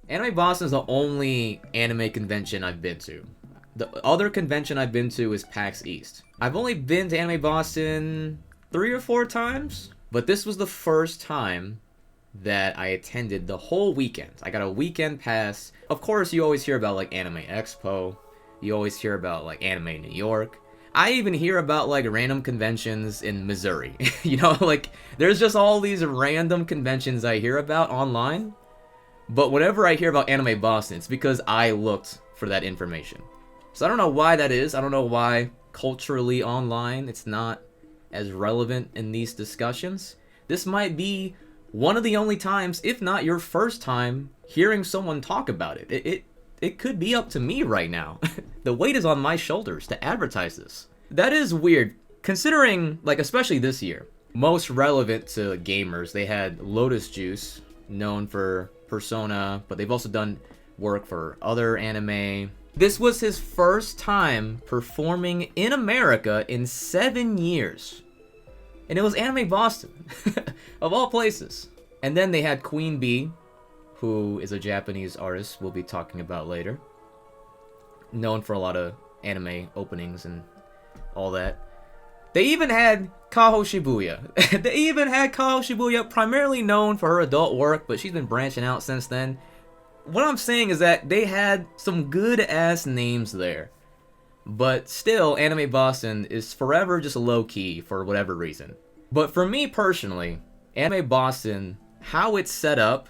Anime Boston is the only anime convention I've been to. The other convention I've been to is PAX East. I've only been to Anime Boston 3 or 4 times, but this was the first time that I attended the whole weekend. I got a weekend pass. Of course, you always hear about like Anime Expo. You always hear about like Anime New York. I even hear about like random conventions in Missouri. You know, like there's just all these random conventions I hear about online. But whenever I hear about Anime Boston, it's because I looked for that information. So I don't know why that is. I don't know why culturally online it's not as relevant in these discussions. This might be one of the only times, if not your first time, hearing someone talk about it. It could be up to me right now. The weight is on my shoulders to advertise this. That is weird, considering, like, especially this year. Most relevant to gamers, they had Lotus Juice, known for Persona, but they've also done work for other anime. This was his first time performing in America in 7 years. And it was Anime Boston, of all places. And then they had Queen Bee, who is a Japanese artist we'll be talking about later. Known for a lot of anime openings and all that. They even had Kaho Shibuya. They even had Kaho Shibuya, primarily known for her adult work, but she's been branching out since then. What I'm saying is that they had some good-ass names there. But still, Anime Boston is forever just low-key for whatever reason. But for me personally, Anime Boston, how it's set up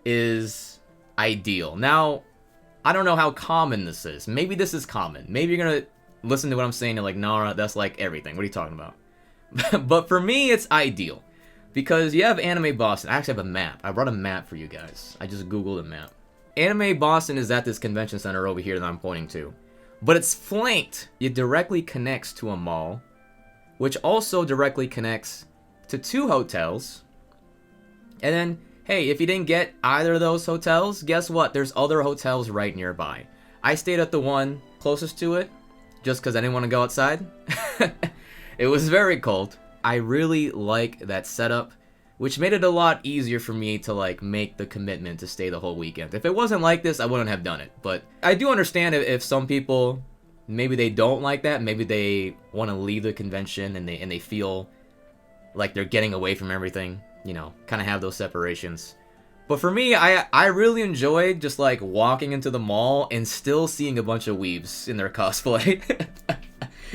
is ideal. Now, I don't know how common this is. Maybe this is common. Maybe you're gonna listen to what I'm saying and like, nah, that's like everything. What are you talking about? But for me, it's ideal. Because you have Anime Boston. I actually have a map. I brought a map for you guys. I just googled a map. Anime Boston is at this convention center over here that I'm pointing to. But it's flanked. It directly connects to a mall, which also directly connects to 2 hotels. And then, hey, if you didn't get either of those hotels, guess what? There's other hotels right nearby. I stayed at the one closest to it, just because I didn't want to go outside. It was very cold. I really like that setup, which made it a lot easier for me to like make the commitment to stay the whole weekend. If it wasn't like this, I wouldn't have done it. But I do understand if some people, maybe they don't like that. Maybe they want to leave the convention and they feel like they're getting away from everything. You know, kind of have those separations. But for me, I really enjoyed just like walking into the mall and still seeing a bunch of weebs in their cosplay.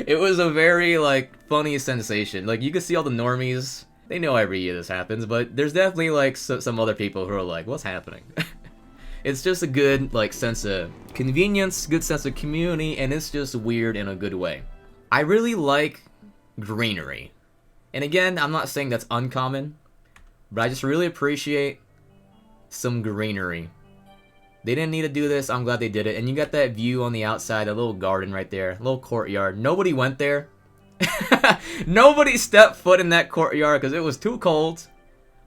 It was a very like funny sensation. Like you could see all the normies. They know every year this happens, but there's definitely like some other people who are like, what's happening? It's just a good like sense of convenience, good sense of community, and it's just weird in a good way. I really like greenery. And again, I'm not saying that's uncommon, but I just really appreciate some greenery. They didn't need to do this. I'm glad they did it. And you got that view on the outside, a little garden right there, a little courtyard. Nobody went there. Nobody stepped foot in that courtyard because it was too cold.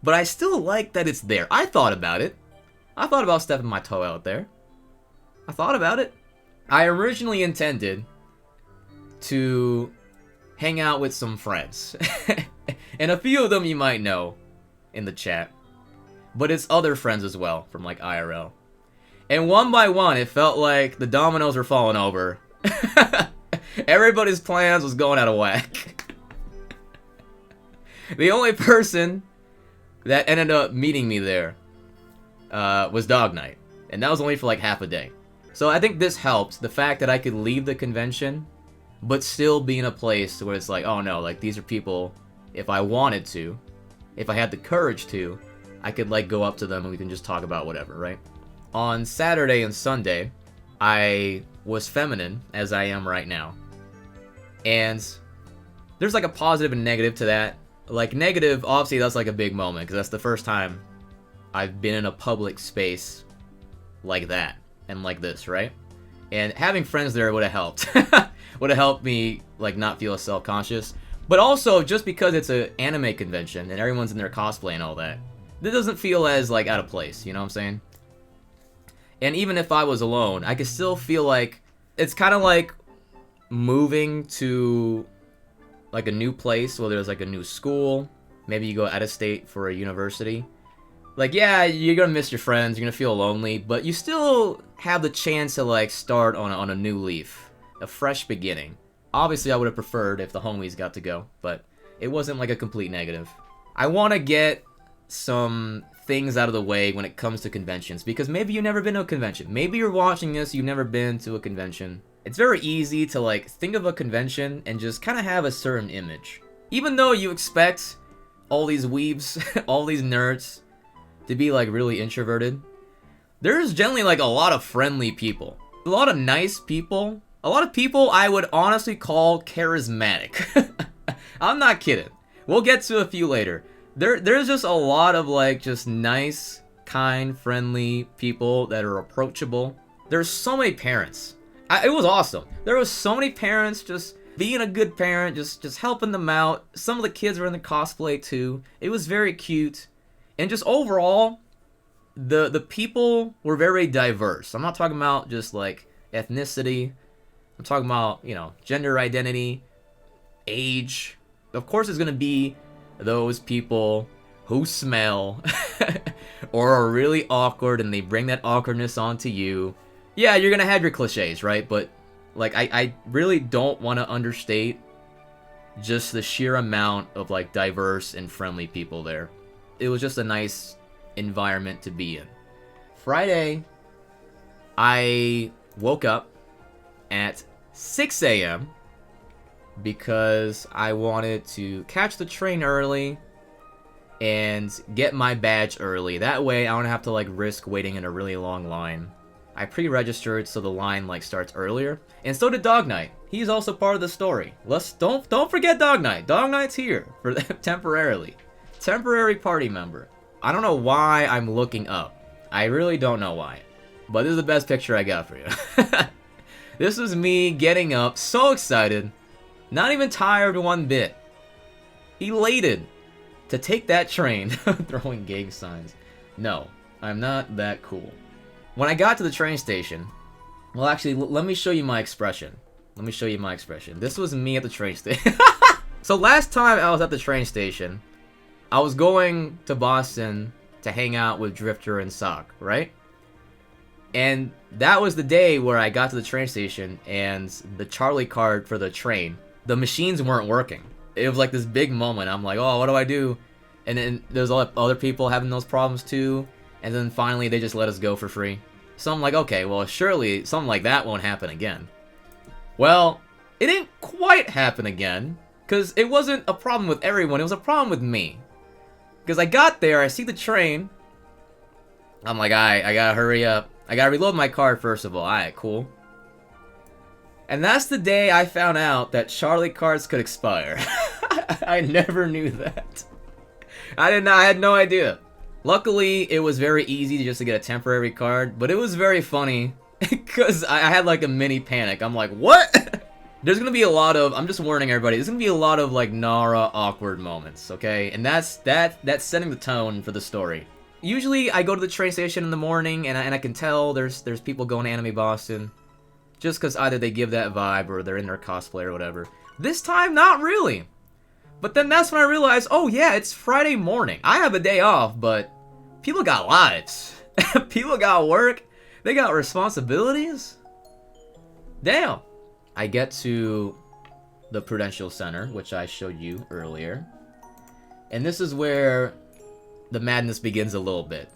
But I still like that it's there. I thought about it. I thought about stepping my toe out there. I thought about it. I originally intended to hang out with some friends. And a few of them you might know in the chat. But it's other friends as well from like IRL. And one by one, it felt like the dominoes were falling over. Everybody's plans was going out of whack. The only person that ended up meeting me there was Dog Night. And that was only for like half a day. So I think this helped. The fact that I could leave the convention, but still be in a place where it's like, oh no, like these are people, if I wanted to, if I had the courage to, I could like go up to them and we can just talk about whatever, right? On Saturday and Sunday, I was feminine, as I am right now. And there's like a positive and negative to that. Like negative, obviously that's like a big moment, because that's the first time I've been in a public space like that, and like this, right? And having friends there would have helped. Would have helped me like not feel self-conscious. But also, just because it's an anime convention, and everyone's in their cosplay and all that, this doesn't feel as like out of place, you know what I'm saying? And even if I was alone, I could still feel like it's kind of like moving to like a new place, whether it's like a new school, maybe you go out of state for a university, Like, yeah, you're gonna miss your friends, you're gonna feel lonely, but you still have the chance to, like, start on a new leaf. A fresh beginning. Obviously, I would have preferred if the homies got to go, but it wasn't, like, a complete negative. I want to get some things out of the way when it comes to conventions, because maybe you've never been to a convention. Maybe you're watching this, you've never been to a convention. It's very easy to, like, think of a convention and just kind of have a certain image. Even though you expect all these weebs, all these nerds, to be, like, really introverted, there's generally, like, a lot of friendly people. A lot of nice people. A lot of people I would honestly call charismatic. I'm not kidding. We'll get to a few later. There's just a lot of, like, just nice, kind, friendly people that are approachable. There's so many parents. It was awesome. There was so many parents just being a good parent, just helping them out. Some of the kids were in the cosplay too. It was very cute. And just overall, the people were very diverse. I'm not talking about just, like, ethnicity. I'm talking about, you know, gender identity, age. Of course, it's going to be those people who smell or are really awkward and they bring that awkwardness onto you. Yeah, you're going to have your cliches, right? But, like, I really don't want to understate just the sheer amount of, like, diverse and friendly people there. It was just a nice environment to be in. Friday, I woke up at 6 a.m. because I wanted to catch the train early and get my badge early. That way, I don't have to, like, risk waiting in a really long line. I pre-registered so the line, like, starts earlier. And so did Dog Knight. He's also part of the story. Don't forget Dog Knight. Dog Knight's here for temporarily. Temporary party member. I don't know why I'm looking up. I really don't know why. But this is the best picture I got for you. This was me getting up, so excited, not even tired one bit. Elated to take that train, throwing gang signs. No, I'm not that cool. When I got to the train station, well, actually, let me show you my expression. Let me show you my expression. This was me at the train station. So last time I was at the train station, I was going to Boston to hang out with Drifter and Sock, right? And that was the day where I got to the train station and the Charlie card for the train, the machines weren't working. It was like this big moment. I'm like, oh, what do I do? And then there's all other people having those problems too. And then finally they just let us go for free. So I'm like, okay, well, surely something like that won't happen again. Well, it didn't quite happen again, because it wasn't a problem with everyone, it was a problem with me. Because I got there, I see the train, I'm like, I gotta hurry up. I gotta reload my card first of all. Alright, cool. And that's the day I found out that Charlie cards could expire. I never knew that. I had no idea. Luckily, it was very easy just to get a temporary card, but it was very funny because I had like a mini panic. I'm like, what? There's gonna be a lot of, I'm just warning everybody, there's gonna be a lot of like Nara awkward moments, okay? And that's setting the tone for the story. Usually I go to the train station in the morning and I can tell there's people going to Anime Boston. Just because either they give that vibe or they're in their cosplay or whatever. This time, not really. But then that's when I realized, oh yeah, it's Friday morning. I have a day off, but people got lives. People got work. They got responsibilities. Damn. I get to the Prudential Center, which I showed you earlier. And this is where the madness begins a little bit.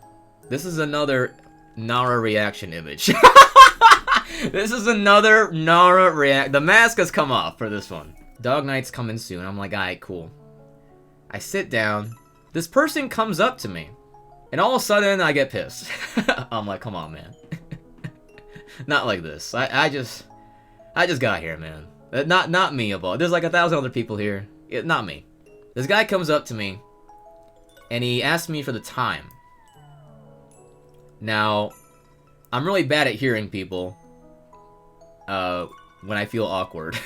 This is another Nara reaction image. This is another Nara react. The mask has come off for this one. Dog Night's coming soon. I'm like, alright, cool. I sit down. This person comes up to me. And all of a sudden, I get pissed. I'm like, come on, man. Not like this. I just got here, man. Not me, about. There's like 1,000 other people here. Not me. This guy comes up to me. And he asks me for the time. Now, I'm really bad at hearing people. When I feel awkward.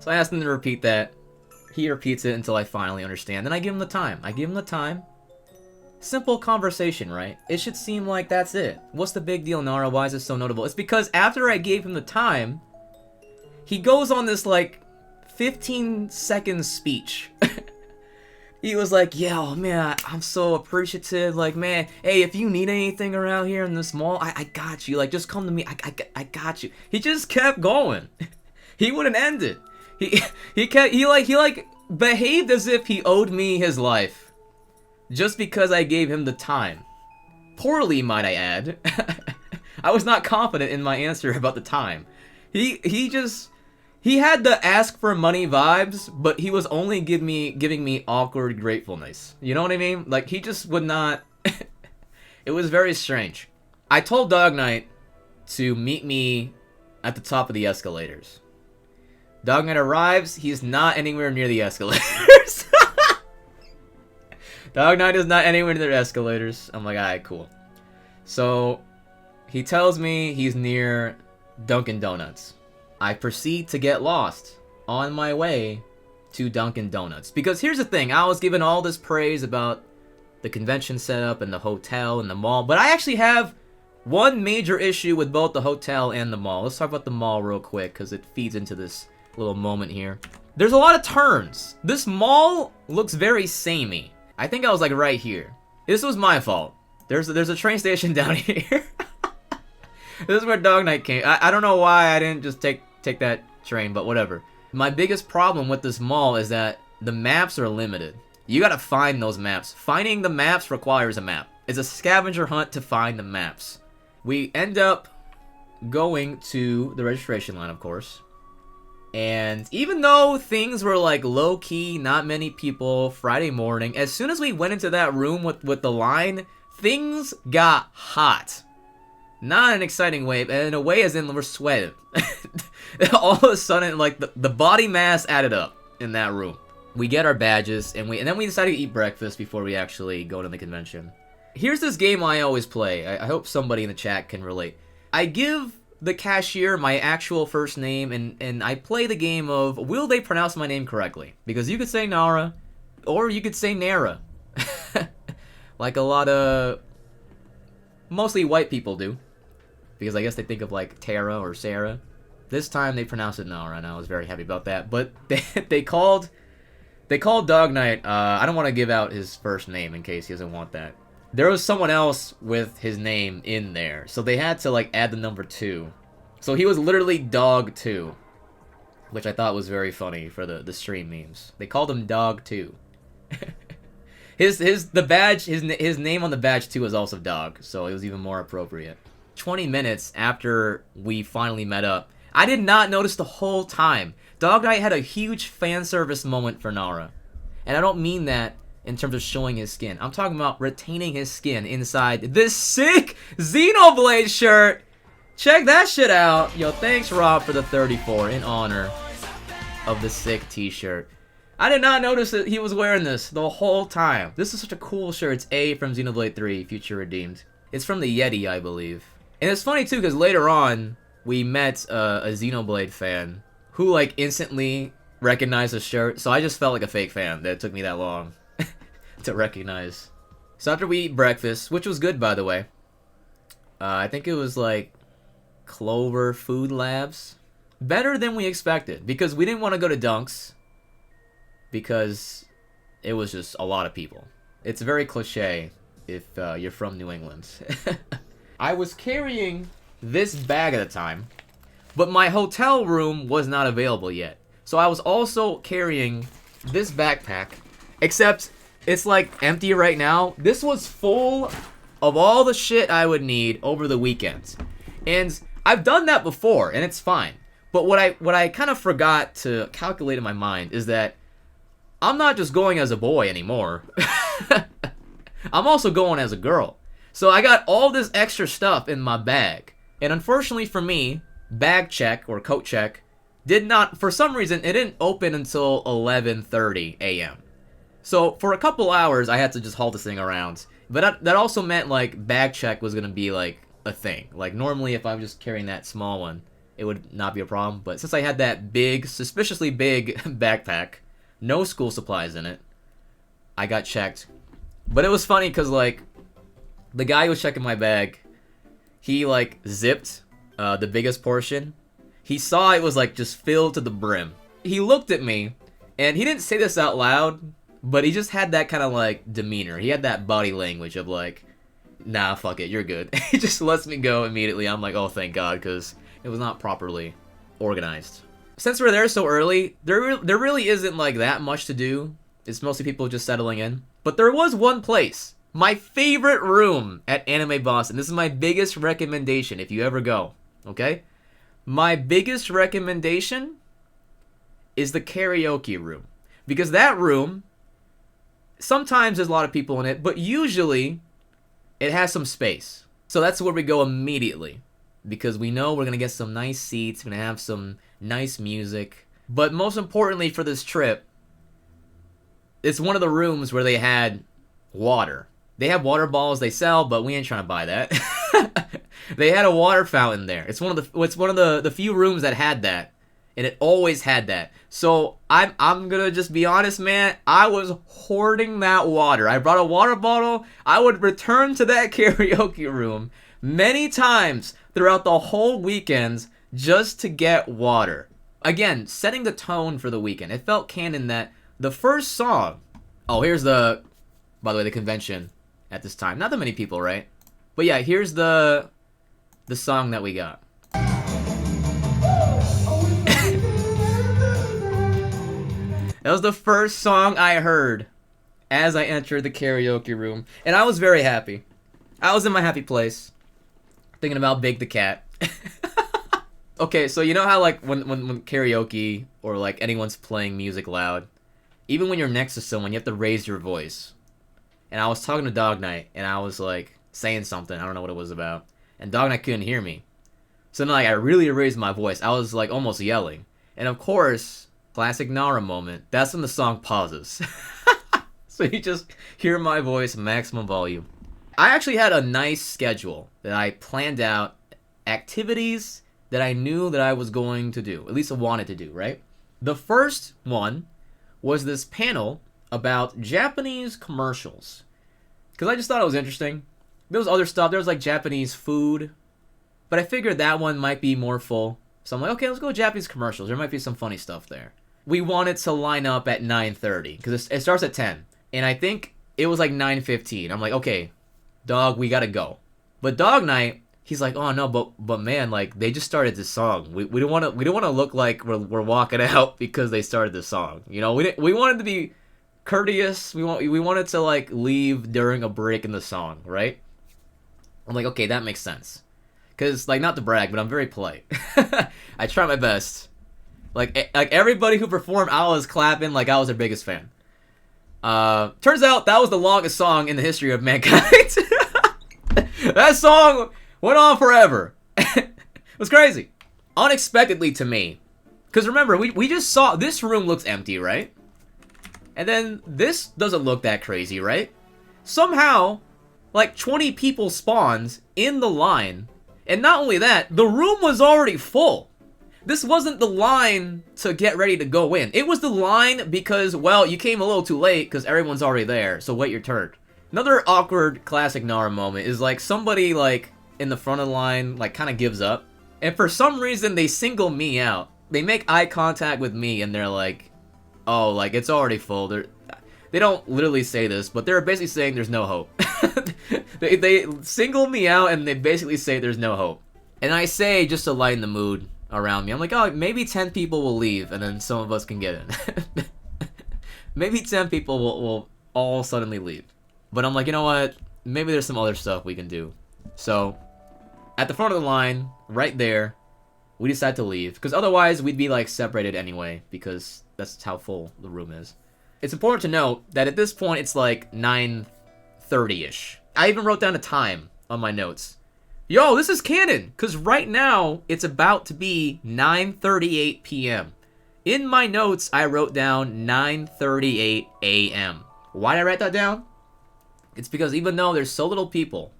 So I asked him to repeat that. He repeats it until I finally understand. Then I give him the time. Simple conversation, right? It should seem like that's it. What's the big deal, Nara? Why is it so notable? It's because after I gave him the time, he goes on this, like, 15-second speech. He was like, yeah, oh, man, I'm so appreciative. Like, man, hey, if you need anything around here in this mall, I got you. Like, just come to me. I got you. He just kept going. He wouldn't end it. He behaved as if he owed me his life, just because I gave him the time. Poorly, might I add. I was not confident in my answer about the time. He had the ask for money vibes, but he was only giving me awkward gratefulness. You know what I mean? Like, he just would not... It was very strange. I told Dog Knight to meet me at the top of the escalators. Dog Knight arrives, he's not anywhere near the escalators. Dog Knight is not anywhere near the escalators. I'm like, alright, cool. So, he tells me he's near Dunkin' Donuts. I proceed to get lost on my way to Dunkin' Donuts. Because here's the thing, I was given all this praise about the convention setup and the hotel and the mall, but I actually have one major issue with both the hotel and the mall. Let's talk about the mall real quick, because it feeds into this little moment here. There's a lot of turns. This mall looks very samey. I think I was like right here. This was my fault. There's a train station down here. This is where Dog Knight came. I don't know why I didn't just take that train, but whatever. My biggest problem with this mall is that the maps are limited. You gotta find those maps. Finding the maps requires a map. It's a scavenger hunt to find the maps. We end up going to the registration line, of course. And even though things were like low-key, not many people, Friday morning, as soon as we went into that room with the line, things got hot. Not an exciting way, and in a way as in we're sweating. All of a sudden, like, the body mass added up in that room. We get our badges, and then we decided to eat breakfast before we actually go to the convention. Here's this game I always play. I hope somebody in the chat can relate. I give the cashier my actual first name, and I play the game of, will they pronounce my name correctly? Because you could say Nara, or you could say Nara. Like a lot of mostly white people do. Because I guess they think of like Tara or Sarah. This time they pronounced it Nara, and I was very happy about that. But they called Dog Knight. I don't want to give out his first name in case he doesn't want that. There was someone else with his name in there, so they had to like add the number 2. So he was literally Dog 2, which I thought was very funny for the stream memes. They called him Dog 2. His name on the badge too was also Dog, so it was even more appropriate. 20 minutes after we finally met up, I did not notice the whole time. Dog Knight had a huge fan service moment for Nara. And I don't mean that in terms of showing his skin. I'm talking about retaining his skin inside this sick Xenoblade shirt. Check that shit out. Yo, thanks Rob for the 34 in honor of the sick t-shirt. I did not notice that he was wearing this the whole time. This is such a cool shirt. It's A from Xenoblade 3, Future Redeemed. It's from the Yeti, I believe. And it's funny too, because later on, we met a Xenoblade fan who like instantly recognized the shirt. So I just felt like a fake fan that it took me that long to recognize. So after we eat breakfast, which was good by the way, I think it was like Clover Food Labs. Better than we expected, because we didn't want to go to Dunk's because it was just a lot of people. It's very cliche if you're from New England. I was carrying this bag at the time, but my hotel room was not available yet. So I was also carrying this backpack, except it's like empty right now. This was full of all the shit I would need over the weekend. And I've done that before, and it's fine. But what I kind of forgot to calculate in my mind is that I'm not just going as a boy anymore. I'm also going as a girl. So I got all this extra stuff in my bag. And unfortunately for me, bag check or coat check did not, for some reason, it didn't open until 11:30 a.m. So for a couple hours, I had to just haul this thing around. But that also meant like bag check was going to be like a thing. Like normally if I was just carrying that small one, it would not be a problem. But since I had that big, suspiciously big backpack, no school supplies in it, I got checked. But it was funny because like the guy who was checking my bag, he like zipped the biggest portion. He saw it was like just filled to the brim. He looked at me, and he didn't say this out loud, But he just had that kind of like demeanor. He had that body language of like, nah, fuck it, you're good. He just lets me go immediately. I'm like, oh, thank God, because it was not properly organized. Since we're there so early, there really isn't like that much to do. It's mostly people just settling in. But there was one place, my favorite room at Anime Boston. This is my biggest recommendation if you ever go, okay? My biggest recommendation is the karaoke room. Because that room, sometimes there's a lot of people in it, but usually it has some space. So that's where we go immediately. Because we know we're going to get some nice seats, we're going to have some nice music. But most importantly for this trip, it's one of the rooms where they had water. They have water balls they sell, but we ain't trying to buy that. They had a water fountain there. It's one of the few rooms that had that. And it always had that. So I'm gonna just be honest, man. I was hoarding that water. I brought a water bottle. I would return to that karaoke room many times throughout the whole weekends just to get water. Again, setting the tone for the weekend. It felt canon that the first song... Oh, here's the... By the way, the convention at this time. Not that many people, right? But yeah, here's the song that we got. That was the first song I heard as I entered the karaoke room. And I was very happy. I was in my happy place. Thinking about Big the Cat. Okay, so you know how like when karaoke or like anyone's playing music loud, even when you're next to someone, you have to raise your voice. And I was talking to Dog Knight, and I was like saying something. I don't know what it was about. And Dog Knight couldn't hear me. So then like I really raised my voice. I was like almost yelling. And of course... Classic Nara moment. That's when the song pauses. So you just hear my voice, maximum volume. I actually had a nice schedule that I planned out, activities that I knew that I was going to do, at least I wanted to do, right? The first one was this panel about Japanese commercials. Because I just thought it was interesting. There was other stuff. There was like Japanese food. But I figured that one might be more full. So I'm like, okay, let's go Japanese commercials. There might be some funny stuff there. We wanted to line up at 9:30 because it starts at 10, and I think it was like 9:15. I'm like, okay, dog, we gotta go. But Dog Night, he's like, oh no, but man, like they just started this song. We don't want to look like we're walking out because they started this song. You know, we wanted to be courteous. We wanted to like leave during a break in the song, right? I'm like, okay, that makes sense. Cause like not to brag, but I'm very polite. I try my best. Like everybody who performed, I was clapping like I was their biggest fan. Turns out that was the longest song in the history of mankind. That song went on forever. It was crazy. Unexpectedly to me. Because remember, we just saw, this room looks empty, right? And then this doesn't look that crazy, right? Somehow, like 20 people spawns in the line. And not only that, the room was already full. This wasn't the line to get ready to go in. It was the line because, well, you came a little too late because everyone's already there, so wait your turn. Another awkward classic Nara moment is like somebody like in the front of the line like kind of gives up. And for some reason they single me out. They make eye contact with me and they're like, oh, like it's already full. They don't literally say this, but they're basically saying there's no hope. They single me out and they basically say there's no hope. And I say, just to lighten the mood around me, I'm like, oh, maybe 10 people will leave and then some of us can get in. Maybe 10 people will all suddenly leave. But I'm like, you know what? Maybe there's some other stuff we can do. So, at the front of the line, right there, we decide to leave. Because otherwise, we'd be like separated anyway, because that's how full the room is. It's important to note that at this point, it's like 9:30-ish. I even wrote down a time on my notes. Yo, this is canon, because right now, it's about to be 9:38 p.m. In my notes, I wrote down 9:38 a.m. Why did I write that down? It's because even though there's so little people,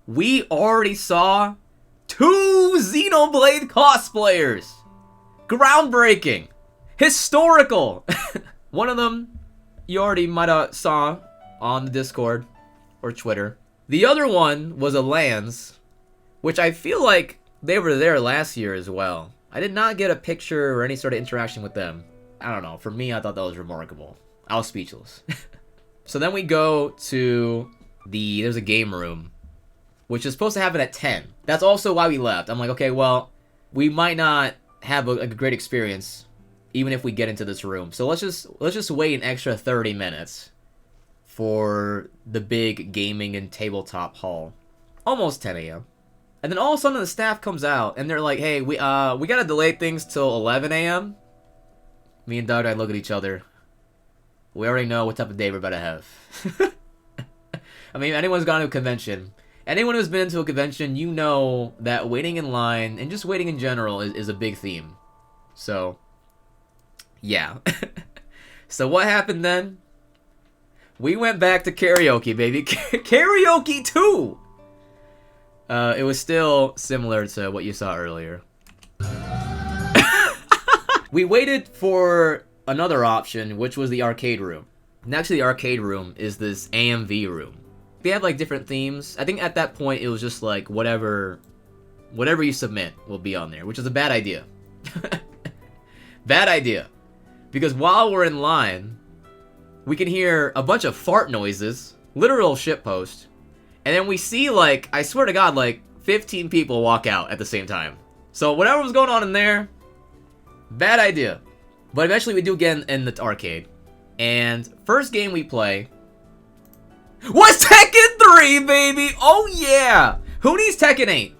we already saw 2 Xenoblade cosplayers! Groundbreaking! Historical! One of them, you already might have saw on the Discord or Twitter. The other one was a Lance, which I feel like they were there last year as well. I did not get a picture or any sort of interaction with them. I don't know. For me, I thought that was remarkable. I was speechless. So then we go to there's a game room, which is supposed to happen at 10. That's also why we left. I'm like, okay, well, we might not have a great experience even if we get into this room. So let's just wait an extra 30 minutes for the big gaming and tabletop hall. Almost 10 a.m. And then all of a sudden the staff comes out and they're like, hey, we gotta delay things till 11 a.m. Me and Doug and I look at each other. We already know what type of day we're about to have. I mean, anyone's gone to a convention. Anyone who's been to a convention, you know that waiting in line and just waiting in general is a big theme. So, yeah. So what happened then? We went back to karaoke, baby. Karaoke 2! It was still similar to what you saw earlier. We waited for another option, which was the arcade room. Next to the arcade room is this AMV room. They have like different themes. I think at that point it was just like whatever you submit will be on there, which is a bad idea. Bad idea. Because while we're in line, we can hear a bunch of fart noises, literal shitpost, and then we see like, I swear to God, like 15 people walk out at the same time. So whatever was going on in there, bad idea. But eventually we do get in the arcade. And first game we play was Tekken 3, baby! Oh yeah! Who needs Tekken 8?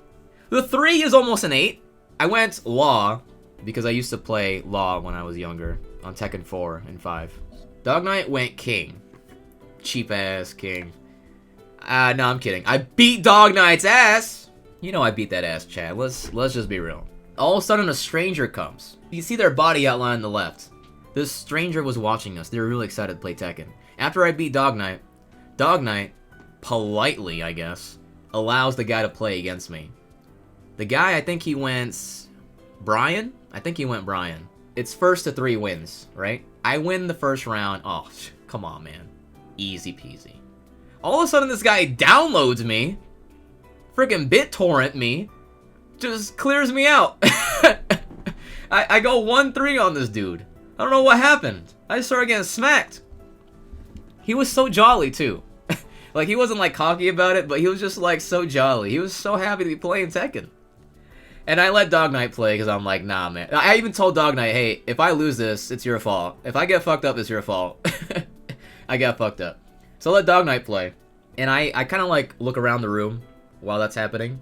The 3 is almost an 8. I went Law, because I used to play Law when I was younger, on Tekken 4 and 5. Dog Knight went King. Cheap ass King. No, I'm kidding. I beat Dog Knight's ass! You know I beat that ass, Chad. Let's just be real. All of a sudden a stranger comes. You see their body outline on the left. This stranger was watching us. They were really excited to play Tekken. After I beat Dog Knight, politely, I guess, allows the guy to play against me. The guy, I think he went Brian? I think he went Brian. It's first to 3 wins, right? I win the first round. Oh, come on, man. Easy peasy. All of a sudden, this guy downloads me. Freaking BitTorrent me. Just clears me out. I go 1-3 on this dude. I don't know what happened. I just started getting smacked. He was so jolly, too. Like, he wasn't, like, cocky about it, but he was just, like, so jolly. He was so happy to be playing Tekken. And I let Dog Knight play, because I'm like, nah, man. I even told Dog Knight, hey, if I lose this, it's your fault. If I get fucked up, it's your fault. I got fucked up. So I let Dog Knight play. And I kind of, like, look around the room while that's happening.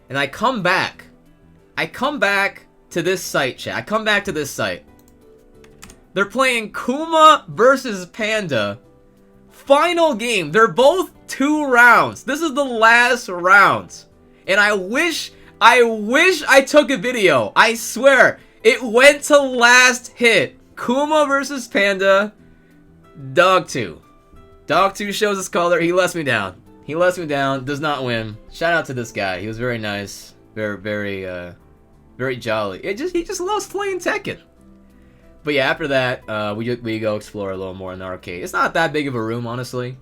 And I come back. I come back to this site, chat. I come back to this site. They're playing Kuma versus Panda. Final game. They're both 2 rounds. This is the last round. And I wish I took a video. I swear. It went to last hit. Kuma versus Panda. Dog 2. Dog 2 shows his color. He lets me down. He lets me down. Does not win. Shout out to this guy. He was very nice. Very jolly. He just loves playing Tekken. But yeah, after that, we go explore a little more in the arcade. It's not that big of a room, honestly.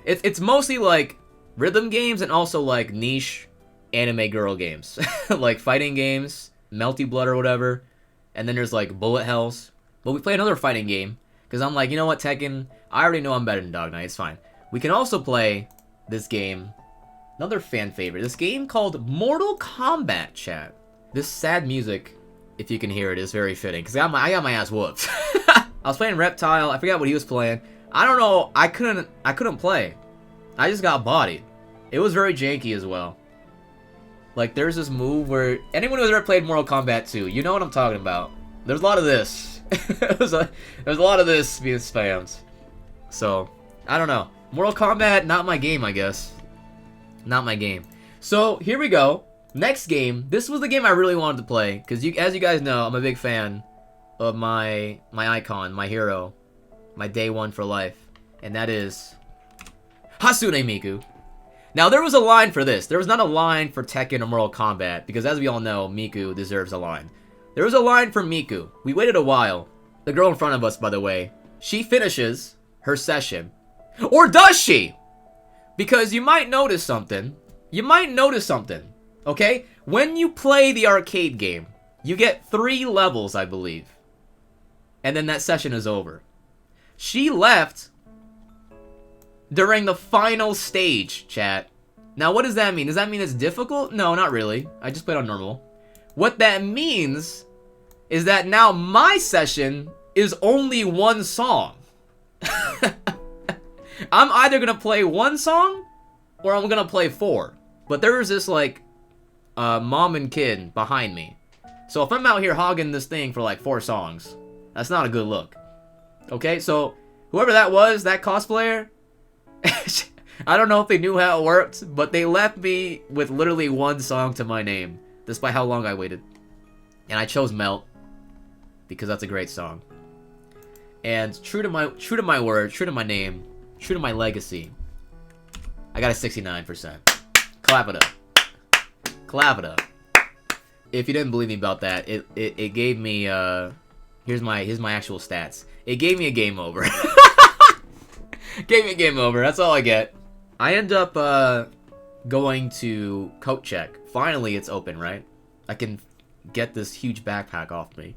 It's mostly like rhythm games and also like niche anime girl games. Like fighting games, Melty Blood or whatever. And then there's like bullet hells. But we play another fighting game. Because I'm like, you know what, Tekken? I already know I'm better than Dog Knight. It's fine. We can also play this game. Another fan favorite. This game called Mortal Kombat, chat. This sad music, if you can hear it, is very fitting. Because I got my ass whooped. I was playing Reptile. I forgot what he was playing. I don't know. I couldn't play. I just got bodied. It was very janky as well. Like, there's this move where... Anyone who's ever played Mortal Kombat 2, you know what I'm talking about. There's a lot of this. There's a lot of this being spammed. So, I don't know. Mortal Kombat, not my game, I guess. Not my game. So, here we go. Next game. This was the game I really wanted to play. Because, as you guys know, I'm a big fan of my icon, my hero. My day one for life. And that is... Hatsune Miku. Now, there was a line for this. There was not a line for Tekken or Mortal Kombat. Because, as we all know, Miku deserves a line. There was a line from Miku. We waited a while. The girl in front of us, by the way. She finishes her session. Or does she? Because you might notice something. You might notice something. Okay? When you play the arcade game, you get 3 levels, I believe. And then that session is over. She left during the final stage, chat. Now, what does that mean? Does that mean it's difficult? No, not really. I just played on normal. What that means is that now my session is only one song. I'm either gonna play one song or I'm gonna play 4. But there's this, like, mom and kid behind me. So if I'm out here hogging this thing for, like, 4 songs, that's not a good look. Okay, so whoever that was, that cosplayer, I don't know if they knew how it worked, but they left me with literally one song to my name, despite how long I waited. And I chose Melt, because that's a great song. And true to my word, true to my name, true to my legacy, I got a 69%. Clap it up. Clap it up. If you didn't believe me about that, it gave me here's my actual stats. It gave me a game over. Gave me a game over. That's all I get. I end up going to coat check. Finally, it's open, right? I can get this huge backpack off me.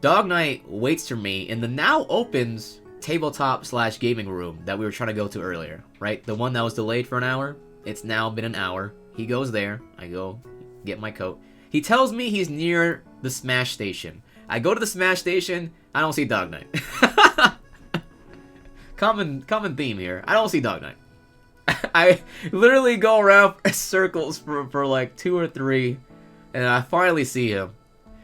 Dog Knight waits for me in the now opens tabletop/gaming room that we were trying to go to earlier, right? The one that was delayed for an hour. It's now been an hour. He goes there. I go get my coat. He tells me he's near the Smash Station. I go to the Smash Station. I don't see Dog Knight. Common theme here. I don't see Dog Knight. I literally go around circles for like 2 or 3, and I finally see him.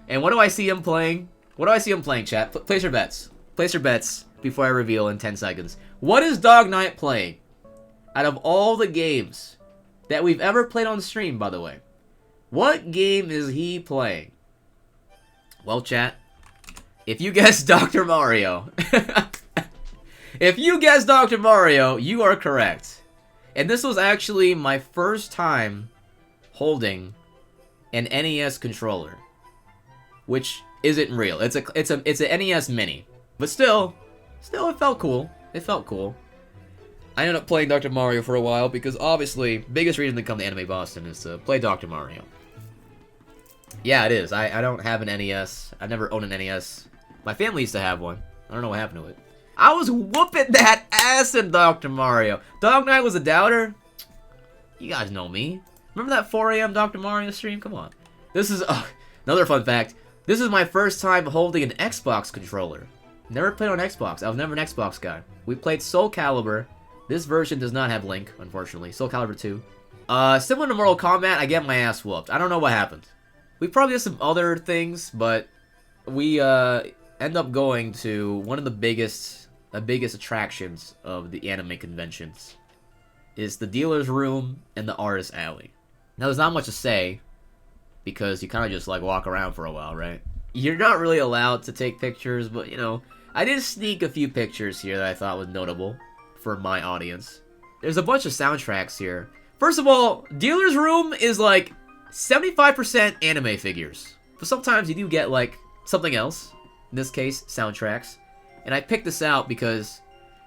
And what do I see him playing? What do I see him playing, chat? Place your bets. Place your bets before I reveal in 10 seconds. What is Dog Knight playing? Out of all the games that we've ever played on stream, by the way, what game is he playing? Well, chat, if you guessed Dr. Mario, if you guessed Dr. Mario, you are correct. And this was actually my first time holding an NES controller, which isn't real. It's a NES Mini, but still it felt cool. It felt cool. I ended up playing Dr. Mario for a while because obviously biggest reason to come to Anime Boston is to play Dr. Mario. Yeah, it is. I don't have an NES. I never owned an NES. My family used to have one. I don't know what happened to it. I was whooping that ass in Dr. Mario. Dog Knight was a doubter. You guys know me. Remember that 4 a.m. Dr. Mario stream? Come on. This is another fun fact. This is my first time holding an Xbox controller. Never played on Xbox. I was never an Xbox guy. We played Soul Calibur. This version does not have Link, unfortunately. Soul Calibur 2. Similar to Mortal Kombat, I get my ass whooped. I don't know what happened. We probably did some other things, but we end up going to one of the biggest attractions of the anime conventions. Is the dealer's room and the artist alley. Now, there's not much to say, because you kind of just like walk around for a while, right? You're not really allowed to take pictures, but you know, I did sneak a few pictures here that I thought was notable for my audience. There's a bunch of soundtracks here. First of all, dealer's room is like 75% anime figures, but sometimes you do get like something else. In this case, soundtracks. And I picked this out because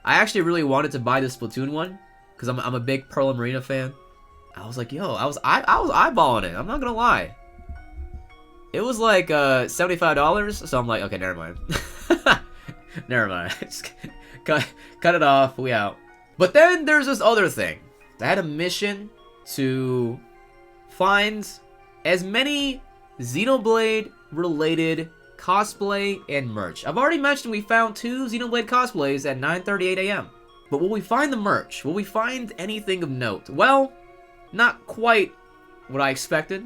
I actually really wanted to buy this Splatoon one, because I'm a big Pearl and Marina fan. I was like, yo, I was eyeballing it. I'm not gonna lie. It was like $75, so I'm like, okay, never mind. Never mind. Just cut it off. We out. But then there's this other thing. I had a mission to find as many Xenoblade related cosplay and merch. I've already mentioned we found 2 Xenoblade cosplays at 9:38 a.m. But will we find the merch? Will we find anything of note? Well, not quite what I expected.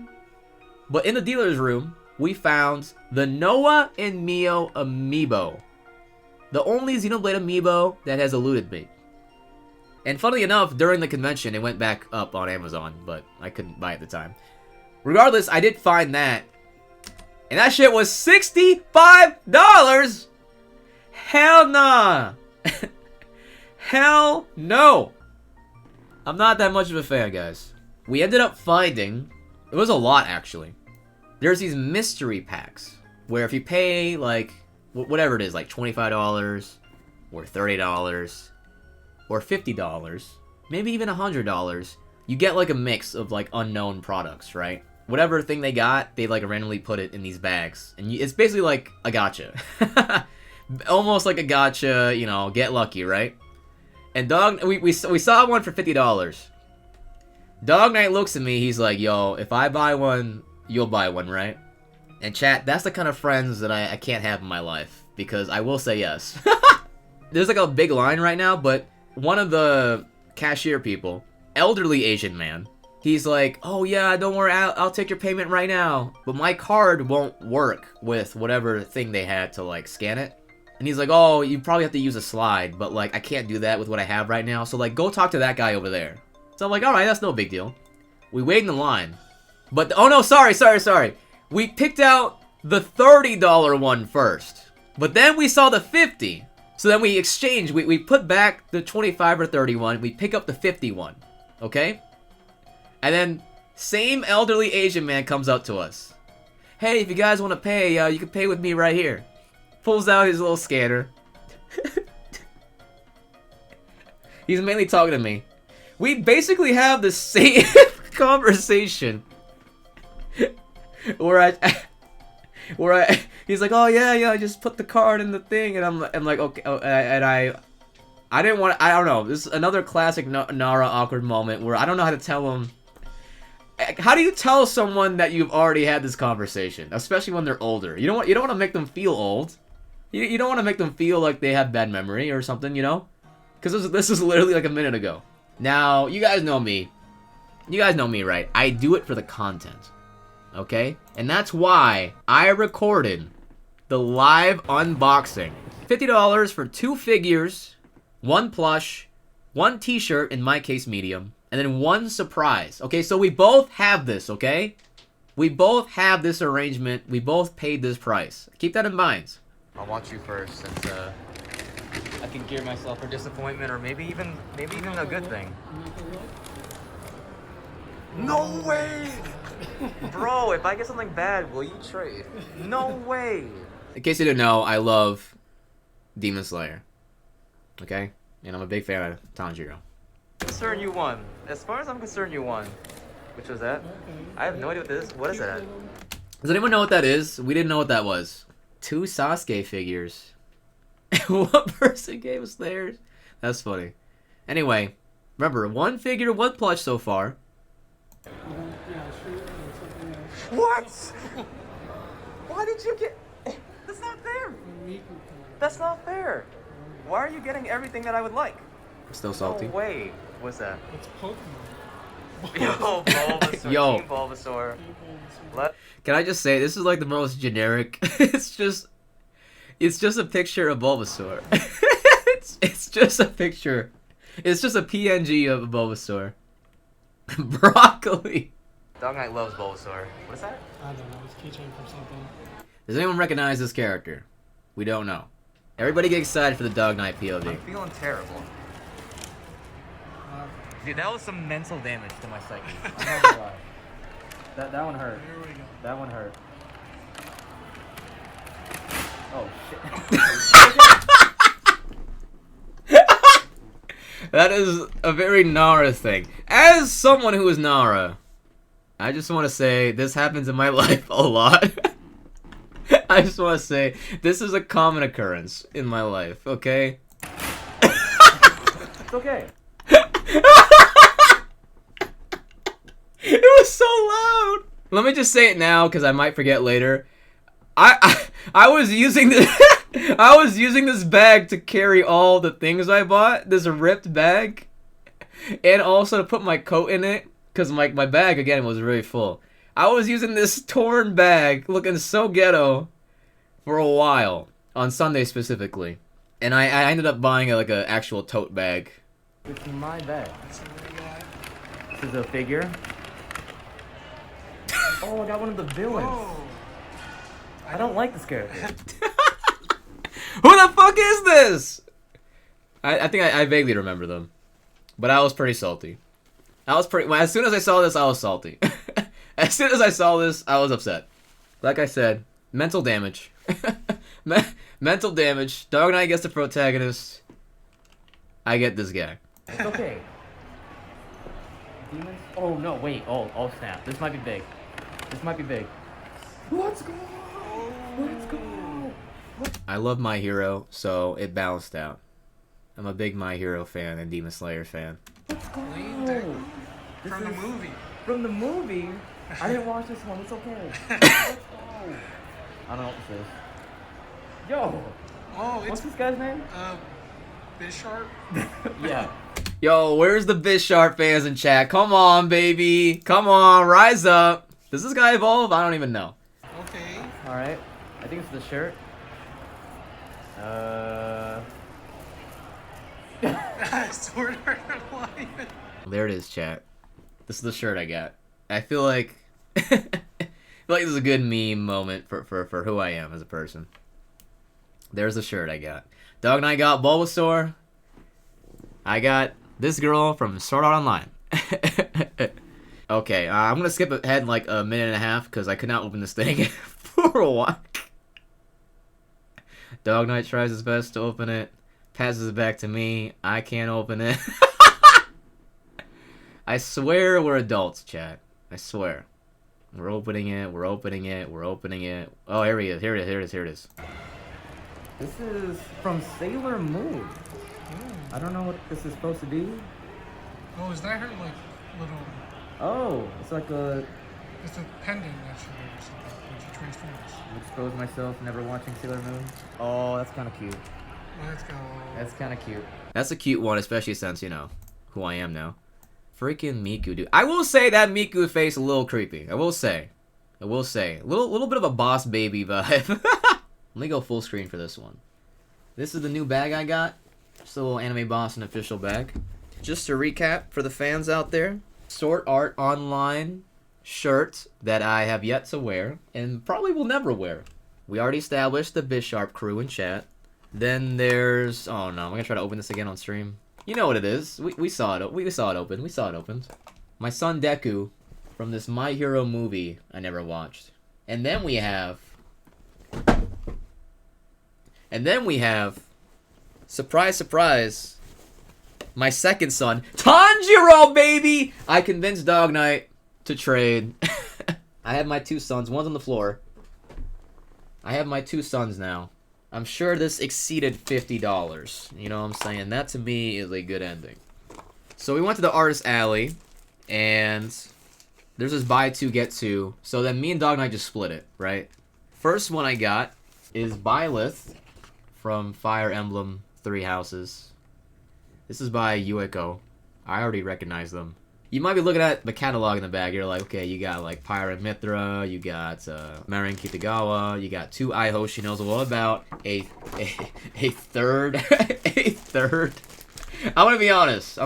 But in the dealer's room, we found the Noah and Mio amiibo. The only Xenoblade amiibo that has eluded me. And funnily enough, during the convention, it went back up on Amazon, but I couldn't buy it at the time. Regardless, I did find that. And that shit was $65! Hell nah! Hell no! I'm not that much of a fan, guys. We ended up finding... It was a lot, actually. There's these mystery packs, where if you pay, like, whatever it is, like $25, or $30, or $50, maybe even $100, you get, like, a mix of, like, unknown products, right? Whatever thing they got, they, like, randomly put it in these bags. And it's basically like a gotcha. Almost like a gotcha, you know, get lucky, right? And we saw one for $50. Dog Knight looks at me, he's like, yo, if I buy one, you'll buy one, right? And chat, that's the kind of friends that I can't have in my life, because I will say yes. There's like a big line right now, but one of the cashier people, elderly Asian man, he's like, oh yeah, don't worry, I'll take your payment right now. But my card won't work with whatever thing they had to like scan it. And he's like, oh, you probably have to use a slide, but like I can't do that with what I have right now. So like go talk to that guy over there. So I'm like, alright, that's no big deal. We wait in the line. But, oh no, sorry. We picked out the $30 one first. But then we saw the 50. So then we exchanged. We put back the 25 or 31. We pick up the 51. Okay? And then, same elderly Asian man comes up to us. Hey, if you guys want to pay, you can pay with me right here. Pulls out his little scanner. He's mainly talking to me. We basically have the same conversation. Where he's like, oh yeah, I just put the card in the thing, and I'm like, okay, and I didn't want, I don't know, this is another classic Nara awkward moment where I don't know how to tell him. How do you tell someone that you've already had this conversation, especially when they're older? You don't want to make them feel old. You don't want to make them feel like they have bad memory or something, you know? Because this is literally like a minute ago. Now, you guys know me. You guys know me, right? I do it for the content. Okay? And that's why I recorded the live unboxing. $50 for 2 figures, 1 plush, 1 t-shirt, in my case medium, and then 1 surprise. Okay, so we both have this, okay? We both have this arrangement. We both paid this price. Keep that in mind. I'll watch you first since I can gear myself for disappointment, or maybe even a good thing. No way! Bro, if I get something bad, will you trade? No way! In case you didn't know, I love Demon Slayer. Okay? And I'm a big fan of Tanjiro. Concerned you won. As far as I'm concerned, you won. Which was that? I have no idea what this is. What is that? Does anyone know what that is? We didn't know what that was. 2 Sasuke figures. One person gave us theirs. That's funny. Anyway, remember, 1 figure, 1 plush so far. What? Why did you get... That's not fair. That's not fair. Why are you getting everything that I would like? I'm still salty. No way. What's that? It's Pokemon. Yo, Bulbasaur. Yo. Team Bulbasaur. Can I just say, this is like the most generic... It's just a picture of Bulbasaur. it's just a picture. It's just a PNG of Bulbasaur. Broccoli. Dog Knight loves Bulbasaur. What is that? I don't know. It's keychain from something. Does anyone recognize this character? We don't know. Everybody get excited for the Dog Knight POV. I'm feeling terrible. Dude, that was some mental damage to my psyche. I'm not gonna lie. That one hurt. Here we go. That one hurt. Oh shit. That is a very Nara thing. As someone who is Nara, I just want to say this happens in my life a lot. I just want to say this is a common occurrence in my life, okay? It's okay. It was so loud. Let me just say it now because I might forget later. I was using this I was using this bag to carry all the things I bought, this ripped bag, and also to put my coat in it because my bag again was really full. I was using this torn bag looking so ghetto for a while, on Sunday specifically, and I ended up buying like an actual tote bag. It's my bag. This is a figure. Oh, I got one of the villains. Whoa. I don't like this character. Who the fuck is this? I think I vaguely remember them. But I was pretty salty. As soon as I saw this, I was salty. As soon as I saw this, I was upset. Like I said, mental damage. Mental damage. Dog Knight gets the protagonist. I get this guy. It's okay. Demons? Oh no, wait. Oh snap. This might be big. This might be big. Let's go! Let's go! I love My Hero, so it balanced out. I'm a big My Hero fan and Demon Slayer fan. Let's go. From the movie. From the movie? I didn't watch this one. It's okay. Let's go. I don't know what this is. Yo. Oh, What's it's this guy's name? Bisharp. Yeah. Yo, where's the Bisharp fans in chat? Come on, baby. Come on, rise up. Does this guy evolve? I don't even know. Okay. All right. I think it's the shirt. Sword Art Online. There it is, chat. This is the shirt I got. I feel like I feel like this is a good meme moment for who I am as a person. There's the shirt I got. Dog and I got Bulbasaur. I got this girl from Sword Art Online. Okay, I'm gonna skip ahead like a minute and a half because I could not open this thing for a while. Dog Knight tries his best to open it, passes it back to me. I can't open it. I swear we're adults, chat. I swear. We're opening it, we're opening it, we're opening it. Oh, here he is, here it is, here it is, here it is. This is from Sailor Moon. Ooh. I don't know what this is supposed to be. Oh, is that her like little? Oh, it's like a... It's a pendant that she wears or something when she transforms. Expose myself, never watching Sailor Moon. Oh, that's kind of cute. Let's go. That's kind of cute. That's a cute one, especially since, you know, who I am now. Freaking Miku, dude. I will say that Miku face a little creepy. I will say. A little bit of a boss baby vibe. Let me go full screen for this one. This is the new bag I got. Just a little Anime Boston official bag. Just to recap for the fans out there. Sword Art Online shirt that I have yet to wear and probably will never wear. We already established the Bisharp crew in chat. Then there's... Oh no, I'm gonna try to open this again on stream. You know what it is. We saw it. We saw it open. We saw it opened. My son Deku from this My Hero movie I never watched. And then we have... Surprise, surprise. My second son, Tanjiro, baby! I convinced Dog Knight to trade. I have my two sons. One's on the floor. I have my two sons now. I'm sure this exceeded $50. You know what I'm saying? That to me is a good ending. So we went to the Artist Alley, and there's this buy two, get two. So then me and Dog Knight just split it, right? First one I got is Byleth from Fire Emblem Three Houses. This is by Yueko. I already recognize them. You might be looking at the catalog in the back. You're like, okay, you got like Pyra Mithra, you got Marin Kitagawa, you got two Ai Hoshinos. What about a third? A third? I'm gonna be honest.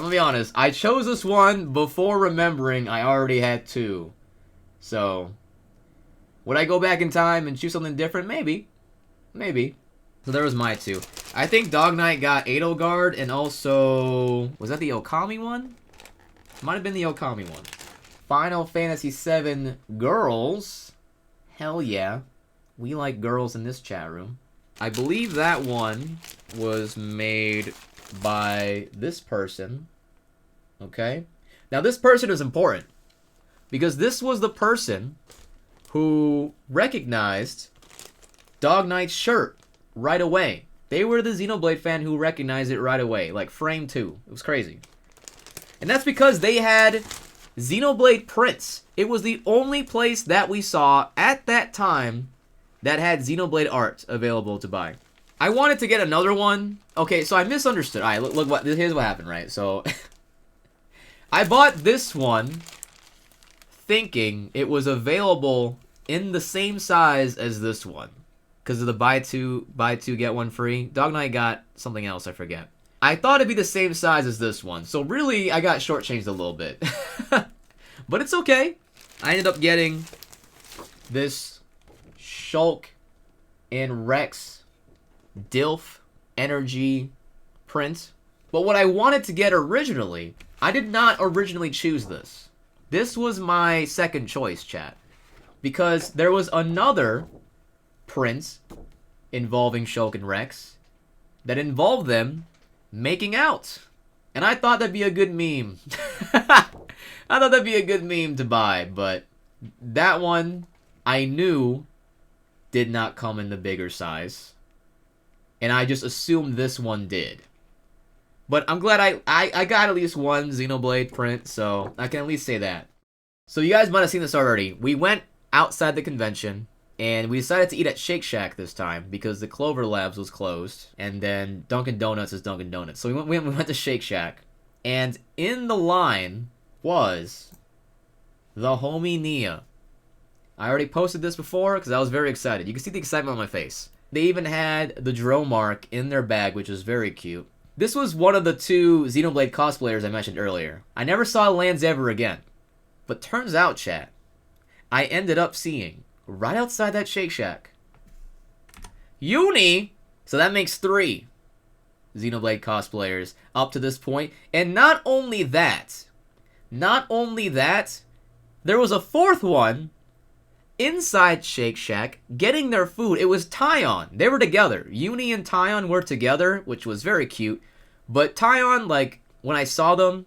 I chose this one before remembering I already had two. So, would I go back in time and choose something different? Maybe. Maybe. So there was my two. I think Dog Knight got Edelgard and also... Was that the Okami one? Might have been the Okami one. Final Fantasy VII Girls. Hell yeah. We like girls in this chat room. I believe that one was made by this person. Okay? Now this person is important. Because this was the person who recognized Dog Knight's shirt right away. They were the Xenoblade fan who recognized it right away. Like frame 2. It was crazy. And that's because they had Xenoblade prints. It was the only place that we saw at that time that had Xenoblade art available to buy. I wanted to get another one. Okay, so I misunderstood. Alright, look what here's what happened, right? So I bought this one thinking it was available in the same size as this one. Because of the buy two, get one free. Dog Knight got something else, I forget. I thought it'd be the same size as this one. So really, I got shortchanged a little bit. But it's okay. I ended up getting this Shulk and Rex Dilf Energy print. But what I wanted to get originally, I did not originally choose this. This was my second choice, chat. Because there was another print involving Shulk and Rex that involved them making out. And I thought that'd be a good meme. I thought that'd be a good meme to buy, but that one I knew did not come in the bigger size. and I just assumed this one did. But I'm glad I got at least one Xenoblade print, so I can at least say that. So you guys might have seen this already. We went outside the convention, and we decided to eat at Shake Shack this time because the Clover Labs was closed, and then Dunkin' Donuts is Dunkin' Donuts. So we went to Shake Shack, and in the line was the homie Nia. I already posted this before because I was very excited. You can see the excitement on my face. They even had the Dro mark in their bag, which was very cute. This was one of the 2 Xenoblade cosplayers I mentioned earlier. I never saw Lands ever again. But turns out, chat, I ended up seeing, right outside that Shake Shack, Uni! So that makes 3 Xenoblade cosplayers up to this point. And not only that, there was a 4th one inside Shake Shack getting their food. It was Tyon. They were together. Uni and Tyon were together, which was very cute. But Tyon, like, when I saw them,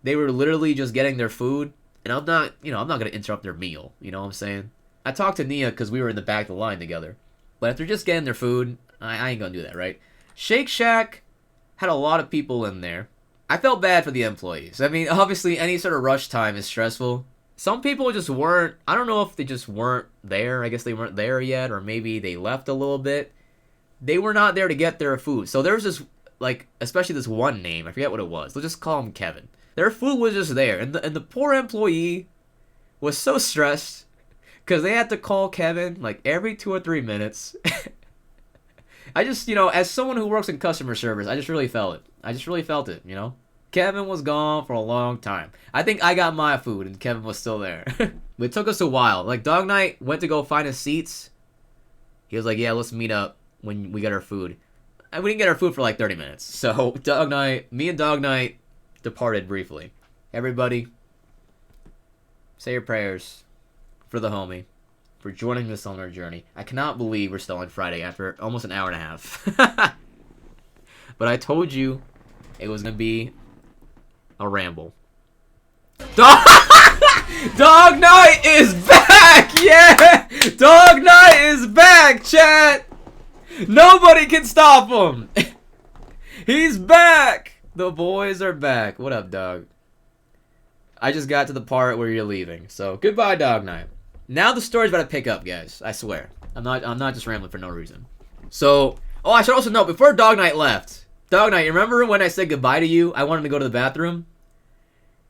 they were literally just getting their food. And I'm not going to interrupt their meal. You know what I'm saying? I talked to Nia because we were in the back of the line together. But if they're just getting their food, I ain't going to do that, right? Shake Shack had a lot of people in there. I felt bad for the employees. I mean, obviously, any sort of rush time is stressful. Some people just weren't, I don't know if they just weren't there. I guess they weren't there yet, or maybe they left a little bit. They were not there to get their food. So there's this, like, especially this one name. I forget what it was. Let's just call him Kevin. Their food was just there. And the poor employee was so stressed because they had to call Kevin, like, every 2 or 3 minutes. I just, as someone who works in customer service, I just really felt it. Kevin was gone for a long time. I think I got my food and Kevin was still there. It took us a while. Like, Dog Knight went to go find his seats. He was like, yeah, let's meet up when we get our food. And we didn't get our food for like 30 minutes. So, me and Dog Knight departed briefly. Everybody, say your prayers for the homie, for joining us on our journey. I cannot believe we're still on Friday after almost an hour and a half. But I told you it was going to be a ramble. Dog Knight is back! Yeah! Dog Knight is back, chat! Nobody can stop him! He's back! The boys are back. What up, dog? I just got to the part where you're leaving. So, goodbye, Dog Knight. Now the story's about to pick up, guys. I swear. I'm not just rambling for no reason. So, I should also note, before Dog Knight left, Dog Knight, you remember when I said goodbye to you? I wanted to go to the bathroom.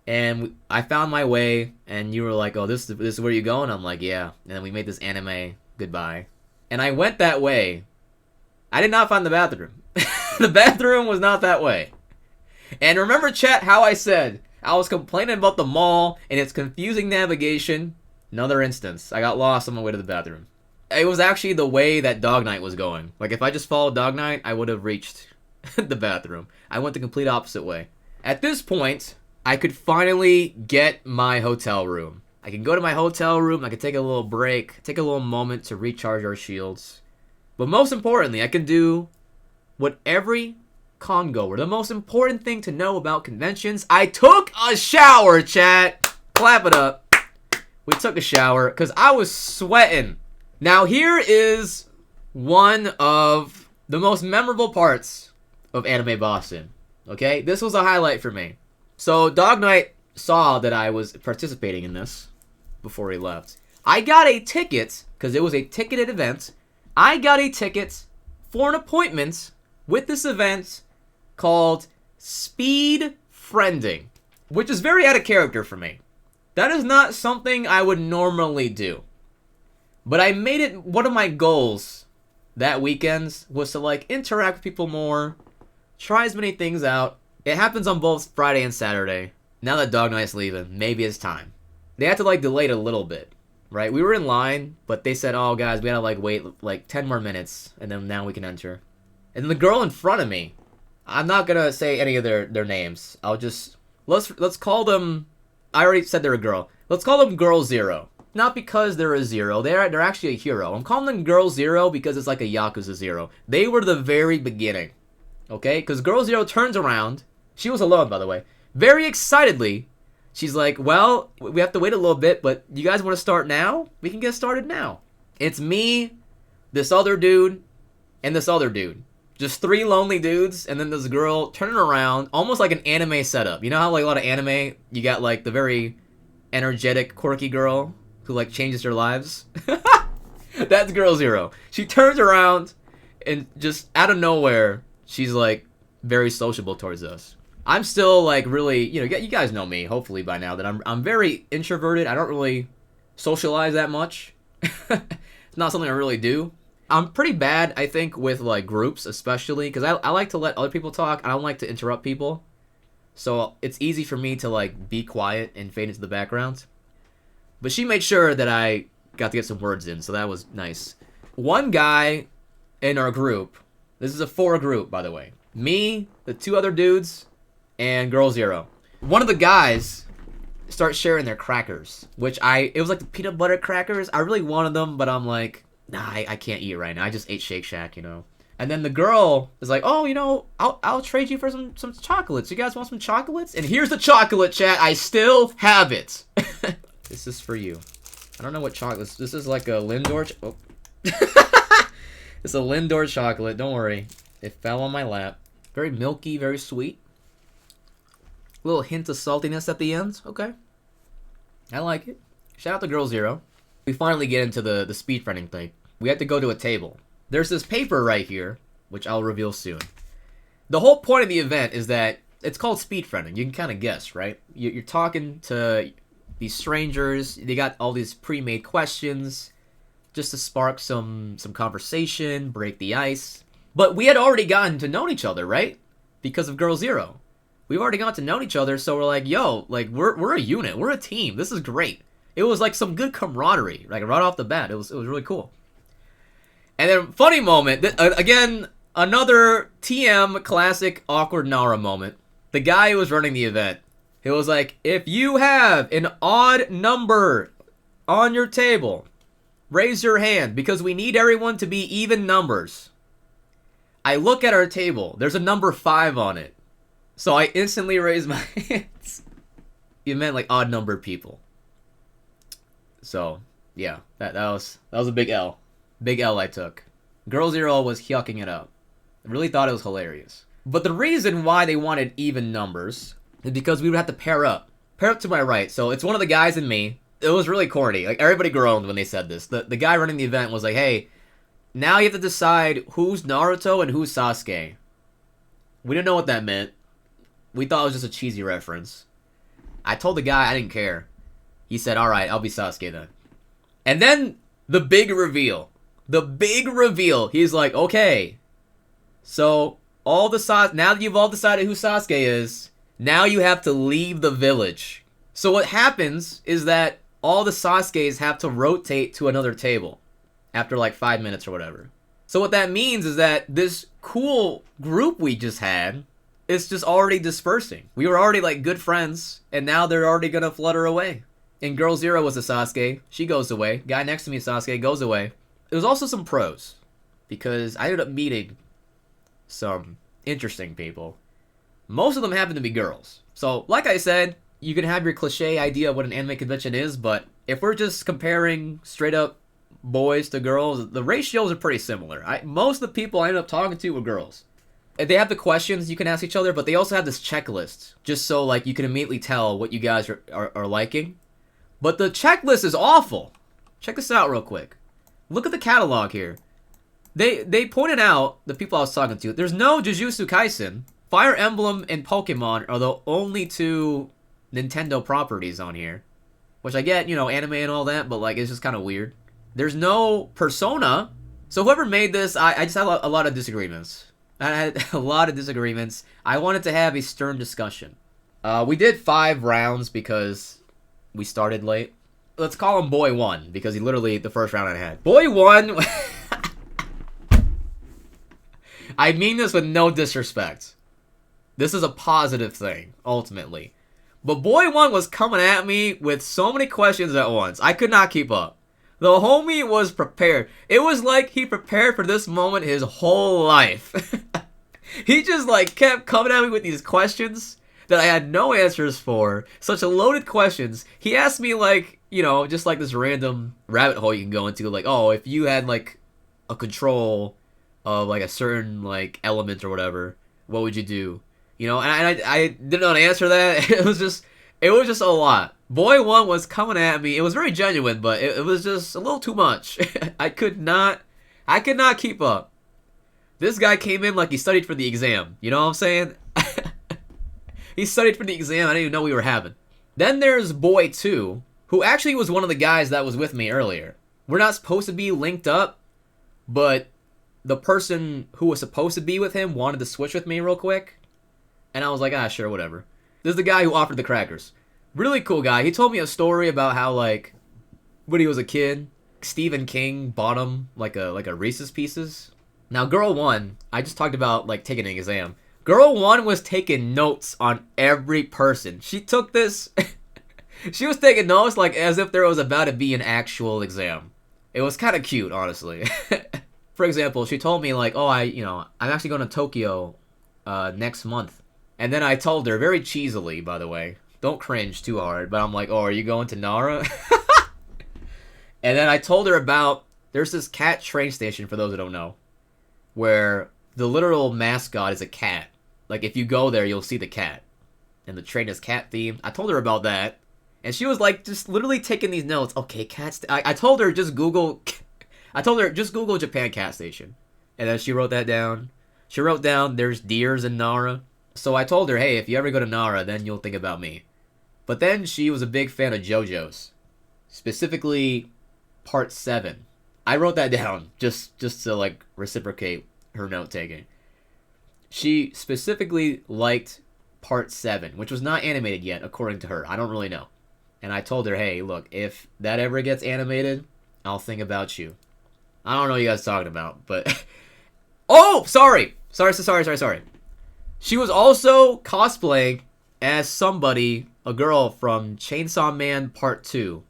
And I found my way, and you were like, oh, this is where you going? I'm like, yeah. And then we made this anime goodbye. And I went that way. I did not find the bathroom. The bathroom was not that way. And remember, chat, how I said I was complaining about the mall and its confusing navigation? Another instance. I got lost on my way to the bathroom. It was actually the way that Dog Knight was going. Like, if I just followed Dog Knight, I would have reached the bathroom. I went the complete opposite way. At this point, I could finally get my hotel room. I can go to my hotel room, I can take a little break, take a little moment to recharge our shields. But most importantly, I can do what every con-goer, the most important thing to know about conventions, I took a shower, chat! Clap it up. We took a shower, because I was sweating. Now here is one of the most memorable parts of Anime Boston. Okay? This was a highlight for me. So, Dog Knight saw that I was participating in this before he left. I got a ticket, because it was a ticketed event. I got a ticket for an appointment with this event called Speed Friending, which is very out of character for me. That is not something I would normally do. But I made it one of my goals that weekend was to, like, interact with people more, try as many things out. It happens on both Friday and Saturday. Now that Dog Knight's leaving, maybe it's time. They had to, like, delay it a little bit, right? We were in line, but they said, oh, guys, we gotta, like, wait, like, 10 more minutes, and then now we can enter. And the girl in front of me, I'm not gonna say any of their names. I'll just, let's call them, I already said they're a girl. Let's call them Girl Zero. Not because they're a zero, they're actually a hero. I'm calling them Girl Zero because it's like a Yakuza Zero. They were the very beginning, okay? Because Girl Zero turns around, she was alone, by the way, very excitedly, she's like, well, we have to wait a little bit, but you guys want to start now? We can get started now. It's me, this other dude, and this other dude. Just 3 lonely dudes, and then this girl turning around, almost like an anime setup. You know how like a lot of anime, you got like the very energetic, quirky girl who like changes their lives? That's Girl Zero. She turns around, and just out of nowhere, she's like very sociable towards us. I'm still like really, you guys know me, hopefully by now, that I'm very introverted. I don't really socialize that much. It's not something I really do. I'm pretty bad, I think, with like groups, especially because I like to let other people talk. I don't like to interrupt people, so it's easy for me to like be quiet and fade into the background. But she made sure that I got to get some words in, so that was nice. One guy in our group, this is a 4 group, by the way. Me, the 2 other dudes, and Girl Zero. One of the guys starts sharing their crackers, which it was like the peanut butter crackers. I really wanted them, but I'm like, nah, I can't eat it right now. I just ate Shake Shack, And then the girl is like, oh, I'll trade you for some chocolates. You guys want some chocolates? And here's the chocolate, chat. I still have it. This is for you. I don't know what chocolate. This is like a Lindor. Oh. It's a Lindor chocolate. Don't worry. It fell on my lap. Very milky, very sweet. A little hint of saltiness at the end. Okay. I like it. Shout out to Girl Zero. We finally get into the speed friending thing. We have to go to a table. There's this paper right here, which I'll reveal soon. The whole point of the event is that it's called speed friending. You can kind of guess, right? You're talking to these strangers. They got all these pre-made questions just to spark some conversation, break the ice. But we had already gotten to know each other, right? Because of Girl Zero. We've already gotten to know each other, so we're like, yo, like we're a unit. We're a team. This is great. It was like some good camaraderie, like right off the bat. It was really cool. And then, funny moment, again, another TM classic awkward Nara moment. The guy who was running the event, he was like, if you have an odd number on your table, raise your hand, because we need everyone to be even numbers. I look at our table, there's a number 5 on it. So I instantly raise my hands. You meant like odd numbered people. So, yeah, that was a big L. Big L I took. Girl Zero was yucking it up. I really thought it was hilarious. But the reason why they wanted even numbers is because we would have to pair up. Pair up to my right. So it's one of the guys and me. It was really corny. Like, everybody groaned when they said this. The guy running the event was like, hey, now you have to decide who's Naruto and who's Sasuke. We didn't know what that meant. We thought it was just a cheesy reference. I told the guy I didn't care. He said, alright, I'll be Sasuke then. And then, the big reveal. The big reveal. He's like, okay, so now that you've all decided who Sasuke is, now you have to leave the village. So what happens is that all the Sasukes have to rotate to another table after like 5 minutes or whatever. So what that means is that this cool group we just had is just already dispersing. We were already like good friends, and now they're already gonna flutter away. And Girl Zero was a Sasuke. She goes away. Guy next to me, Sasuke, goes away. There was also some pros, because I ended up meeting some interesting people. Most of them happen to be girls. So, like I said, you can have your cliche idea of what an anime convention is, but if we're just comparing straight up boys to girls, the ratios are pretty similar. Most of the people I ended up talking to were girls. They have the questions you can ask each other, but they also have this checklist, just so like you can immediately tell what you guys are liking. But the checklist is awful. Check this out real quick. Look at the catalog here. They pointed out, the people I was talking to, there's no Jujutsu Kaisen. Fire Emblem and Pokemon are the only 2 Nintendo properties on here. Which I get, anime and all that, but like it's just kind of weird. There's no Persona. So whoever made this, I just had a lot of disagreements. I had a lot of disagreements. I wanted to have a stern discussion. We did 5 rounds because we started late. Let's call him Boy 1, because he literally, the first round I had. Boy 1... I mean this with no disrespect. This is a positive thing, ultimately. But Boy 1 was coming at me with so many questions at once. I could not keep up. The homie was prepared. It was like he prepared for this moment his whole life. He just like kept coming at me with these questions that I had no answers for. Such loaded questions. He asked me like, just like this random rabbit hole you can go into. Like, oh, if you had like a control of like a certain like element or whatever, what would you do? You know, and I didn't know how to answer that. It was just a lot. Boy one was coming at me. It was very genuine, but it was just a little too much. I could not keep up. This guy came in like he studied for the exam. You know what I'm saying? He studied for the exam I didn't even know we were having. Then there's boy 2, who actually was one of the guys that was with me earlier. We're not supposed to be linked up, but the person who was supposed to be with him wanted to switch with me real quick. And I was like, sure, whatever. This is the guy who offered the crackers. Really cool guy. He told me a story about how, like, when he was a kid, Stephen King bought him, like a Reese's Pieces. Now, girl 1, I just talked about, like, taking an exam. Girl 1 was taking notes on every person. She took this... She was taking notes, like, as if there was about to be an actual exam. It was kind of cute, honestly. For example, she told me, like, I'm actually going to Tokyo next month. And then I told her, very cheesily, by the way, don't cringe too hard, but I'm like, are you going to Nara? And then I told her about, there's this cat train station, for those who don't know, where the literal mascot is a cat. Like, if you go there, you'll see the cat. And the train is cat themed. I told her about that. And she was like, just literally taking these notes. Okay, cats. I told her, just Google Japan cat station. And then she wrote that down. She wrote down, there's deers in Nara. So I told her, hey, if you ever go to Nara, then you'll think about me. But then she was a big fan of JoJo's. Specifically, Part 7. I wrote that down just to, like, reciprocate her note-taking. She specifically liked Part 7, which was not animated yet, according to her. I don't really know. And I told her, hey, look, if that ever gets animated, I'll think about you. I don't know what you guys are talking about, but... Oh, sorry. Sorry. She was also cosplaying as somebody, a girl from Chainsaw Man Part 2.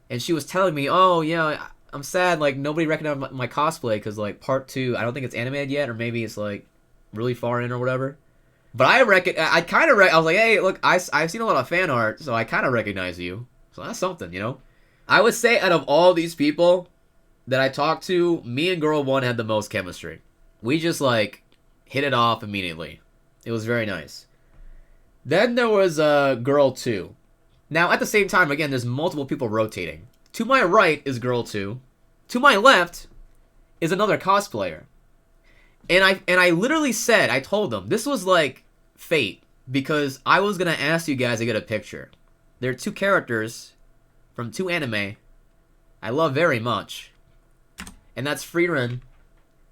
And she was telling me, oh, yeah, I'm sad, like, nobody recognized my cosplay, because, like, Part 2, I don't think it's animated yet, or maybe it's, like, really far in or whatever. But I was like, hey, look, I've seen a lot of fan art, so I kind of recognize you. So that's something, you know? I would say out of all these people that I talked to, me and girl 1 had the most chemistry. We just, like, hit it off immediately. It was very nice. Then there was girl 2. Now, at the same time, again, there's multiple people rotating. To my right is girl 2. To my left is another cosplayer. And I literally said, I told them, this was like fate, because I was going to ask you guys to get a picture. There are 2 characters from 2 anime I love very much. And that's Frieren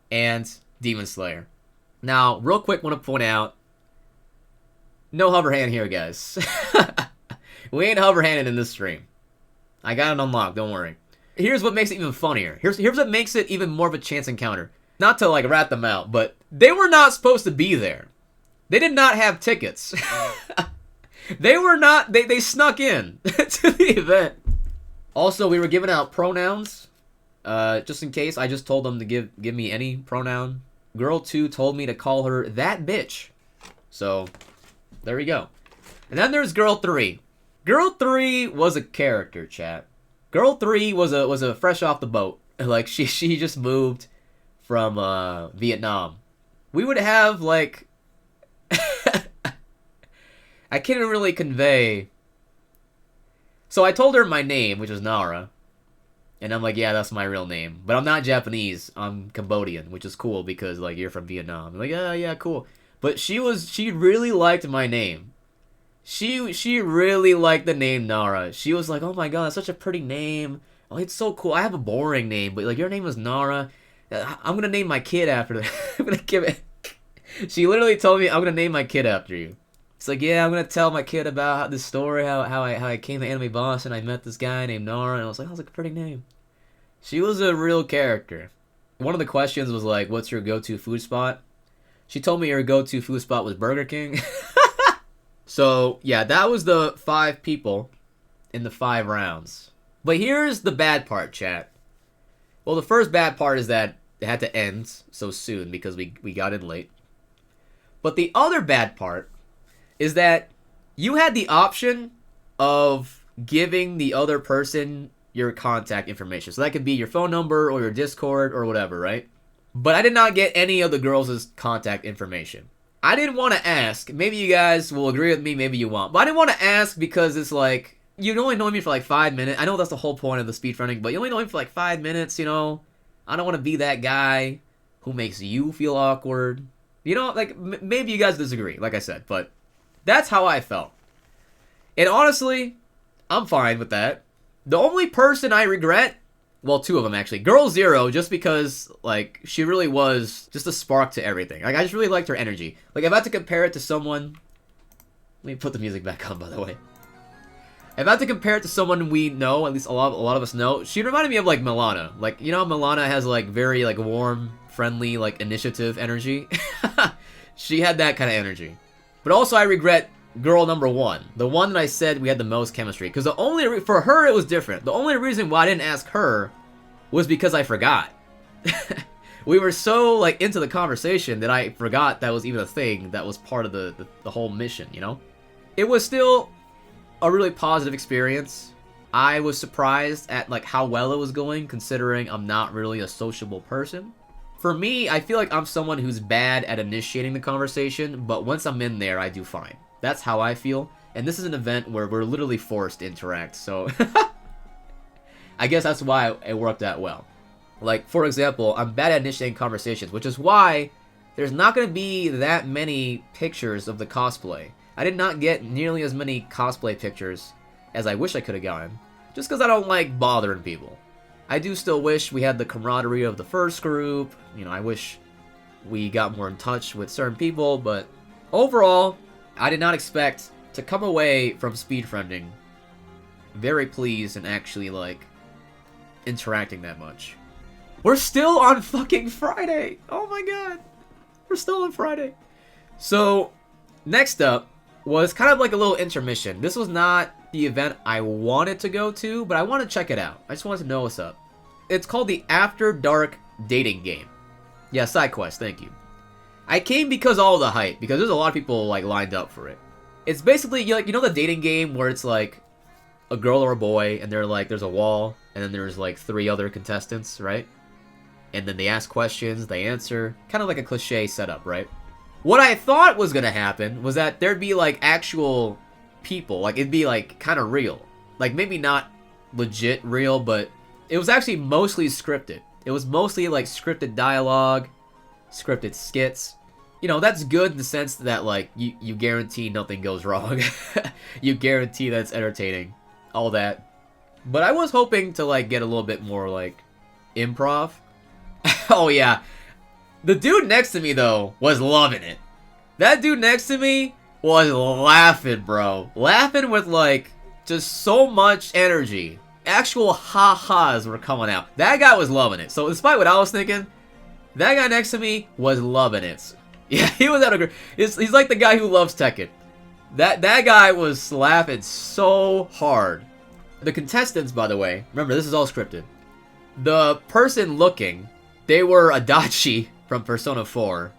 and Demon Slayer. Now, real quick, want to point out, no hover hand here, guys. We ain't hover handed in this stream. I got it unlocked, don't worry. Here's what makes it even funnier. Here's what makes it even more of a chance encounter. Not to, like, rat them out, but they were not supposed to be there. They did not have tickets. They were not, they snuck in to the event. Also, we were giving out pronouns. Just in case, I just told them to give me any pronoun. Girl 2 told me to call her that bitch. So, there we go. And then there's girl 3. Girl 3 was a character, chat. Girl 3 was a fresh off the boat. Like, she just moved from Vietnam. We would have, like... I can't really convey... So I told her my name, which is Nara. And I'm like, yeah, that's my real name. But I'm not Japanese. I'm Cambodian, which is cool because, like, you're from Vietnam. I'm like, yeah, cool. But she really liked my name. She really liked the name Nara. She was like, oh my god, that's such a pretty name. Oh, it's so cool. I have a boring name, but, like, your name is Nara. I'm gonna name my kid after that. I'm gonna give it... She literally told me, I'm gonna name my kid after you. It's like, yeah, I'm gonna tell my kid about this story, how I came to Anime Boss and I met this guy named Nara, and I was like, that was like a pretty name. She was a real character. One of the questions was like, what's your go-to food spot? She told me her go-to food spot was Burger King. So, yeah, that was the 5 people in the 5 rounds. But here's the bad part, chat. Well, the first bad part is that it had to end so soon because we got in late. But the other bad part is that you had the option of giving the other person your contact information. So that could be your phone number or your Discord or whatever, right? But I did not get any of the girls' contact information. I didn't want to ask. Maybe you guys will agree with me, maybe you won't. But I didn't want to ask because it's like, you only know me for like 5 minutes. I know that's the whole point of the speedrunning, but you only know me for like 5 minutes, you know? I don't want to be that guy who makes you feel awkward. You know, like, maybe you guys disagree, like I said, but that's how I felt. And honestly, I'm fine with that. The only person I regret, well, 2 of them actually. Girl Zero, just because, like, she really was just a spark to everything. Like, I just really liked her energy. Like, if I had to compare it to someone... Let me put the music back on, by the way. If I had to compare it to someone we know, at least a lot of us know, she reminded me of, like, Milana. Like, you know, Milana has, like, very, like, warm, friendly, like, initiative energy. She had that kind of energy. But also, I regret girl number 1. The one that I said we had the most chemistry. Because the only... For her, it was different. The only reason why I didn't ask her was because I forgot. We were so, like, into the conversation that I forgot that was even a thing that was part of the whole mission, you know? It was still a really positive experience. I was surprised at, like, how well it was going, considering I'm not really a sociable person. For me, I feel like I'm someone who's bad at initiating the conversation, but once I'm in there, I do fine. That's how I feel. And this is an event where we're literally forced to interact, so... I guess that's why it worked out well. Like, for example, I'm bad at initiating conversations, which is why there's not going to be that many pictures of the cosplay. I did not get nearly as many cosplay pictures as I wish I could have gotten, just because I don't like bothering people. I do still wish we had the camaraderie of the first group. You know, I wish we got more in touch with certain people, but overall, I did not expect to come away from speedrunning very pleased and actually, like, interacting that much. We're still on fucking Friday! Oh my god! We're still on Friday. So, next up was kind of like a little intermission. This was not the event I wanted to go to, but I want to check it out. I just wanted to know what's up. It's called the After Dark Dating Game. Yeah, side quest, thank you. I came because of all the hype, because there's a lot of people, like, lined up for it. It's basically, like, you know the dating game where it's, like, a girl or a boy, and they're, like, there's a wall, and then there's, like, 3 other contestants, right? And then they ask questions, they answer. Kind of like a cliche setup, right? What I thought was gonna happen was that there'd be, like, actual people. Like, it'd be, like, kind of real. Like, maybe not legit real, but it was actually mostly scripted. It was mostly, like, scripted dialogue, scripted skits. You know, that's good in the sense that, like, you guarantee nothing goes wrong. You guarantee that it's entertaining. All that. But I was hoping to, like, get a little bit more, like, improv. Oh, yeah. The dude next to me, though, was loving it. That dude next to me was laughing, bro. Laughing with, like, just so much energy. Actual ha-has were coming out. That guy was loving it. So, despite what I was thinking, that guy next to me was loving it. Yeah, he was at a great... He's like the guy who loves Tekken. That guy was laughing so hard. The contestants, by the way, remember, this is all scripted. The person looking, they were Adachi from Persona 4,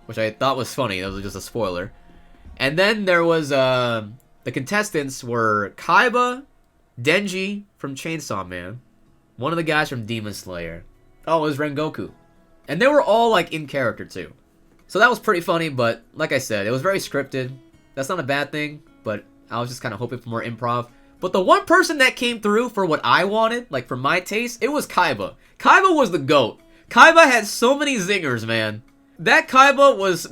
which I thought was funny. That was just a spoiler. And then there was, the contestants were Kaiba, Denji from Chainsaw Man, one of the guys from Demon Slayer. Oh, it was Rengoku. And they were all, like, in character, too. So that was pretty funny, but like I said, it was very scripted. That's not a bad thing, but I was just kind of hoping for more improv. But the one person that came through for what I wanted, like for my taste, it was Kaiba. Kaiba was the GOAT. Kaiba had so many zingers, man. That Kaiba was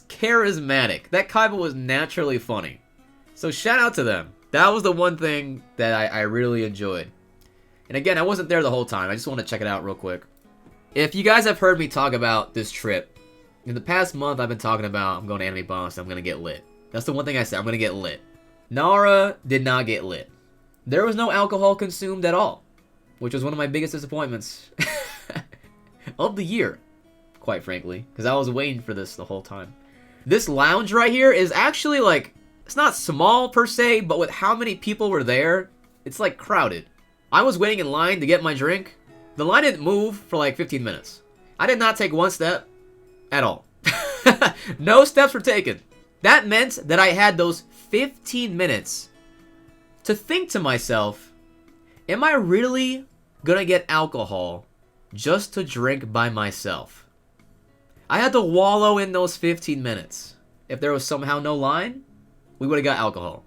charismatic. That Kaiba was naturally funny. So shout out to them. That was the one thing that I really enjoyed. And again, I wasn't there the whole time. I just want to check it out real quick. If you guys have heard me talk about this trip, in the past month I've been talking about I'm going to Anime Boston, I'm going to get lit. That's the one thing I said, I'm going to get lit. Nara did not get lit. There was no alcohol consumed at all, which was one of my biggest disappointments of the year, quite frankly, because I was waiting for this the whole time. This lounge right here is actually, like, it's not small per se, but with how many people were there, it's, like, crowded. I was waiting in line to get my drink. The line didn't move for, like, 15 minutes. I did not take one step at all. No steps were taken. That meant that I had those 15 minutes to think to myself, am I really gonna get alcohol just to drink by myself? I had to wallow in those 15 minutes. If there was somehow no line, we would have got alcohol.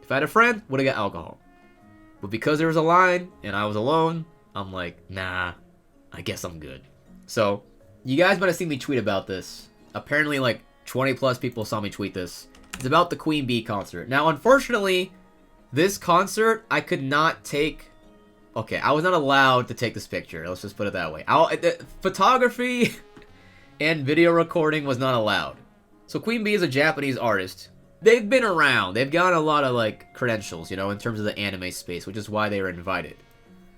If I had a friend, would have got alcohol. But because there was a line and I was alone, I'm like, nah, I guess I'm good. So, you guys might have seen me tweet about this. Apparently, like, 20 plus people saw me tweet this. It's about the Queen Bee concert. Now, unfortunately, this concert, I could not take... Okay, I was not allowed to take this picture. Let's just put it that way. Photography and video recording was not allowed. So Queen Bee is a Japanese artist. They've been around. They've got a lot of, like, credentials, you know, in terms of the anime space, which is why they were invited.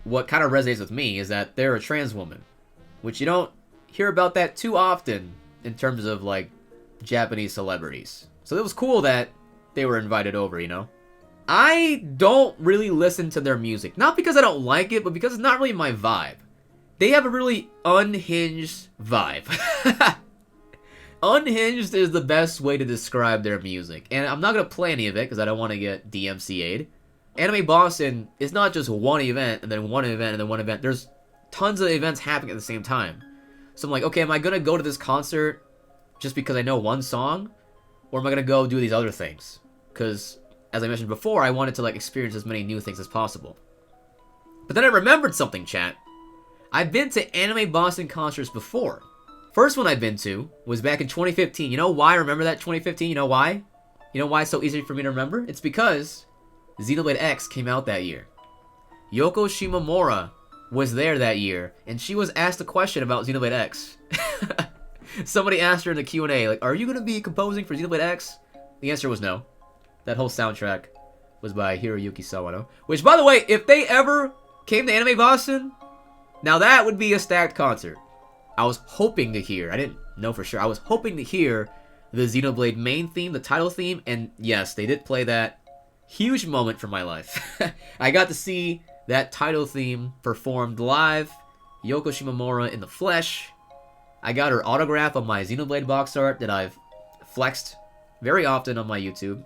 What kind of resonates with me is that they're a trans woman, which you don't hear about that too often in terms of, like, Japanese celebrities. So it was cool that they were invited over, you know? I don't really listen to their music. Not because I don't like it, but because it's not really my vibe. They have a really unhinged vibe. Unhinged is the best way to describe their music. And I'm not going to play any of it because I don't want to get DMCA'd. Anime Boston is not just one event and then one event and then one event. There's tons of events happening at the same time. So I'm like, okay, am I going to go to this concert just because I know one song? Or am I going to go do these other things? Because, as I mentioned before, I wanted to, like, experience as many new things as possible. But then I remembered something, chat. I've been to Anime Boston concerts before. First one I've been to was back in 2015. You know why I remember that 2015? You know why? You know why it's so easy for me to remember? It's because Xenoblade X came out that year. Yoko Shimomura was there that year, and she was asked a question about Xenoblade X. Somebody asked her in the Q&A, like, are you going to be composing for Xenoblade X? The answer was no. That whole soundtrack was by Hiroyuki Sawano. Which, by the way, if they ever came to Anime Boston, now that would be a stacked concert. I was hoping to hear, I didn't know for sure, I was hoping to hear the Xenoblade main theme, the title theme, and yes, they did play that. Huge moment for my life. I got to see that title theme performed live, Yoko Shimomura in the flesh. I got her autograph on my Xenoblade box art that I've flexed very often on my YouTube.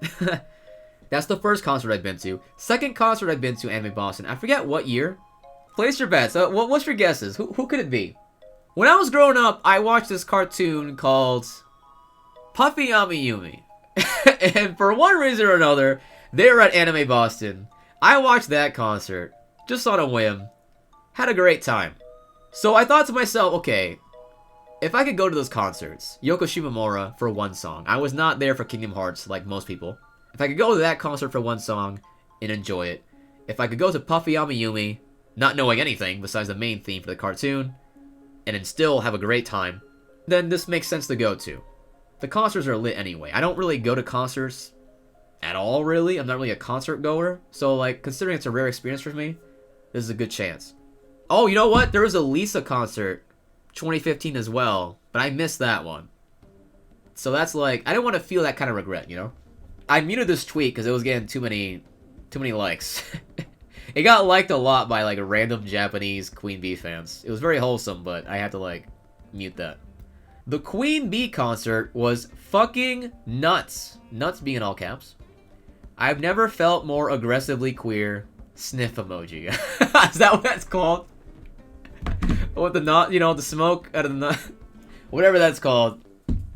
That's the first concert I've been to. Second concert I've been to Anime Boston. I forget what year. Place your bets. What's your guesses? Who could it be? When I was growing up, I watched this cartoon called Puffy Amiyumi. And for one reason or another, they were at Anime Boston. I watched that concert, just on a whim. Had a great time. So I thought to myself, okay, if I could go to those concerts, Yoko Shimomura for one song. I was not there for Kingdom Hearts like most people. If I could go to that concert for one song and enjoy it. If I could go to Puffy Amiyumi, not knowing anything besides the main theme for the cartoon, and then still have a great time, then this makes sense to go to. The concerts are lit anyway. I don't really go to concerts at all, really. I'm not really a concert goer. So, like, considering it's a rare experience for me, this is a good chance. Oh, you know what? There was a Lisa concert 2015 as well, but I missed that one. So that's like, I didn't want to feel that kind of regret, you know? I muted this tweet because it was getting too many likes. It got liked a lot by, like, random Japanese Queen Bee fans. It was very wholesome, but I had to, like, mute that. The Queen Bee concert was fucking nuts. Nuts being in all caps. I've never felt more aggressively queer. Sniff emoji. Is that what that's called? With the nut, you know, the smoke out of the nut. Whatever that's called.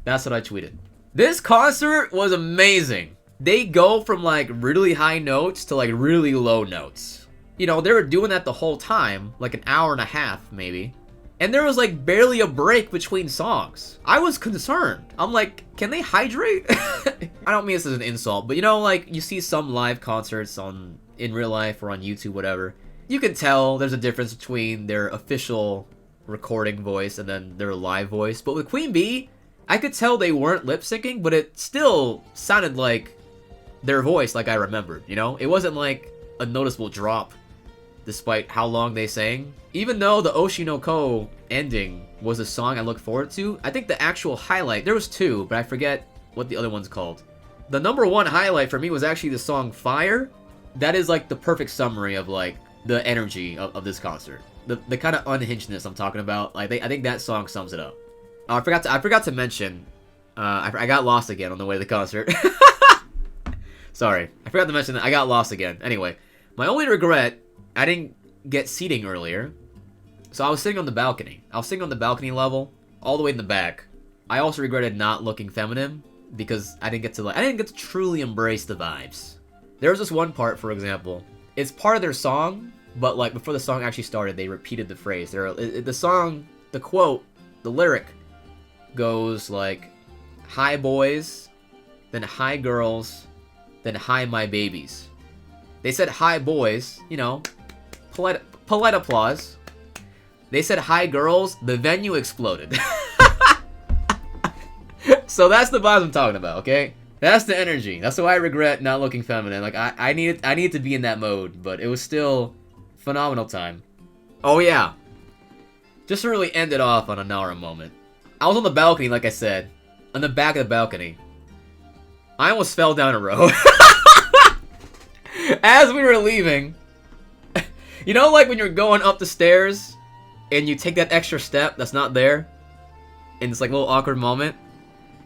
That's what I tweeted. This concert was amazing. They go from, like, really high notes to, like, really low notes. You know, they were doing that the whole time. Like an hour and a half, maybe. And there was, like, barely a break between songs. I was concerned. I'm like, can they hydrate? I don't mean this as an insult, but, you know, like, you see some live concerts in real life or on YouTube, whatever. You can tell there's a difference between their official recording voice and then their live voice. But with Queen Bee, I could tell they weren't lip-syncing, but it still sounded like their voice like I remembered, you know? It wasn't like a noticeable drop, despite how long they sang. Even though the Oshinoko ending was a song I look forward to, I think the actual highlight, there was two, but I forget what the other one's called. The number one highlight for me was actually the song Fire. That is like the perfect summary of like the energy of this concert. The kind of unhingedness I'm talking about. Like I think that song sums it up. Oh, I forgot to mention, I got lost again on the way to the concert. Sorry, I forgot to mention that I got lost again. Anyway, my only regret, I didn't get seating earlier. So I was sitting on the balcony. I was sitting on the balcony level all the way in the back. I also regretted not looking feminine because I didn't get to truly embrace the vibes. There was this one part, for example. It's part of their song, but like before the song actually started, they repeated the phrase. The song, the quote, the lyric goes like, "Hi boys, then hi girls, then hi my babies." They said hi boys, you know, polite applause. They said hi girls, the venue exploded. So that's the vibes I'm talking about, okay? That's the energy. That's why I regret not looking feminine. Like I needed to be in that mode, but it was still phenomenal time. Oh yeah. Just to really end it off on a Nara moment. I was on the balcony, like I said. On the back of the balcony. I almost fell down a row. As we were leaving. You know, like when you're going up the stairs and you take that extra step that's not there? And it's like a little awkward moment?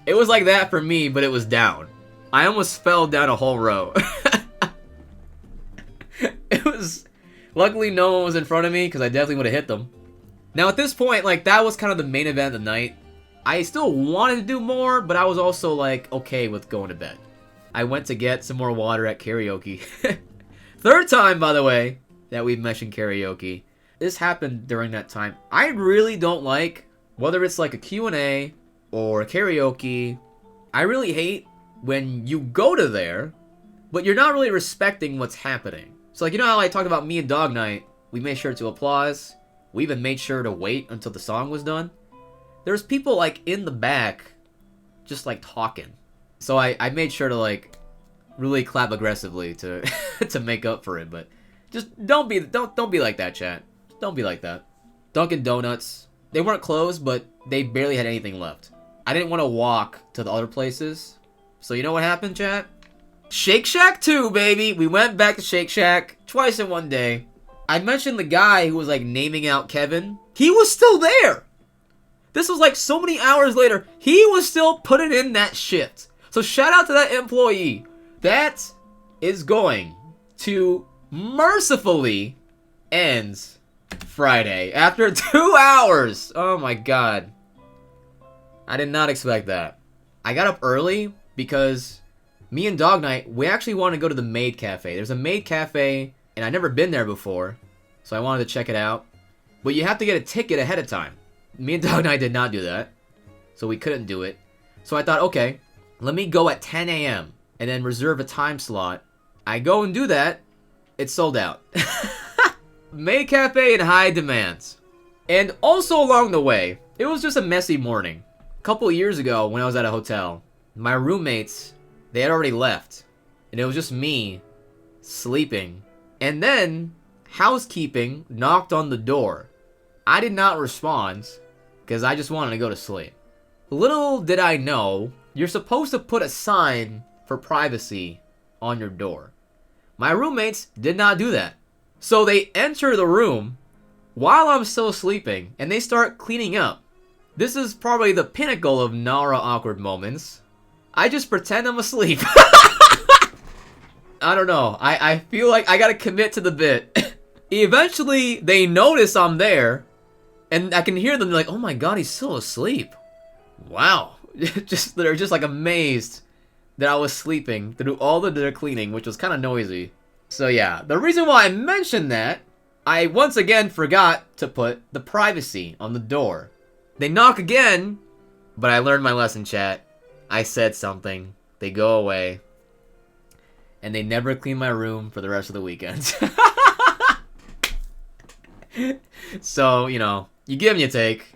It was like that for me, but it was down. I almost fell down a whole row. It was... Luckily, no one was in front of me, because I definitely would have hit them. Now, at this point, like, that was kind of the main event of the night. I still wanted to do more, but I was also, like, okay with going to bed. I went to get some more water at karaoke. Third time, by the way, that we've mentioned karaoke. This happened during that time. I really don't like, whether it's like a Q&A or karaoke, I really hate when you go to there, but you're not really respecting what's happening. So like, you know how I talked about me and Dog Night, we made sure to applause, we even made sure to wait until the song was done. There's people like in the back, just like talking. So I made sure to like, really clap aggressively to to make up for it, but just don't be like that, chat. Don't be like that. Dunkin' Donuts, they weren't closed, but they barely had anything left. I didn't want to walk to the other places. So you know what happened, chat? Shake Shack 2, baby! We went back to Shake Shack twice in one day. I mentioned the guy who was like naming out Kevin. He was still there! This was like so many hours later. He was still putting in that shit. So shout out to that employee. That is going to mercifully end Friday after 2 hours. Oh my god. I did not expect that. I got up early because me and Dog Night, we actually wanted to go to the Maid Cafe. There's a Maid Cafe, and I've never been there before, so I wanted to check it out. But you have to get a ticket ahead of time. Me and Dog Night did not do that, so we couldn't do it. So I thought, okay, let me go at 10 a.m. and then reserve a time slot. I go and do that. It's sold out. Maid Cafe in high demand. And also along the way, it was just a messy morning. A couple years ago, when I was at a hotel, my roommates, they had already left. And it was just me, sleeping. And then, housekeeping knocked on the door. I did not respond, because I just wanted to go to sleep. Little did I know, you're supposed to put a sign for privacy on your door. My roommates did not do that. So they enter the room while I'm still sleeping, and they start cleaning up. This is probably the pinnacle of Nara awkward moments. I just pretend I'm asleep. I don't know. I feel like I gotta commit to the bit. Eventually, they notice I'm there, and I can hear them like, oh my god, he's still asleep. Wow. They're just like amazed that I was sleeping through all of their cleaning, which was kind of noisy. So yeah, the reason why I mentioned that, I once again forgot to put the privacy on the door. They knock again, but I learned my lesson, chat. I said something, they go away, and they never clean my room for the rest of the weekend. So, you know, you give and you take.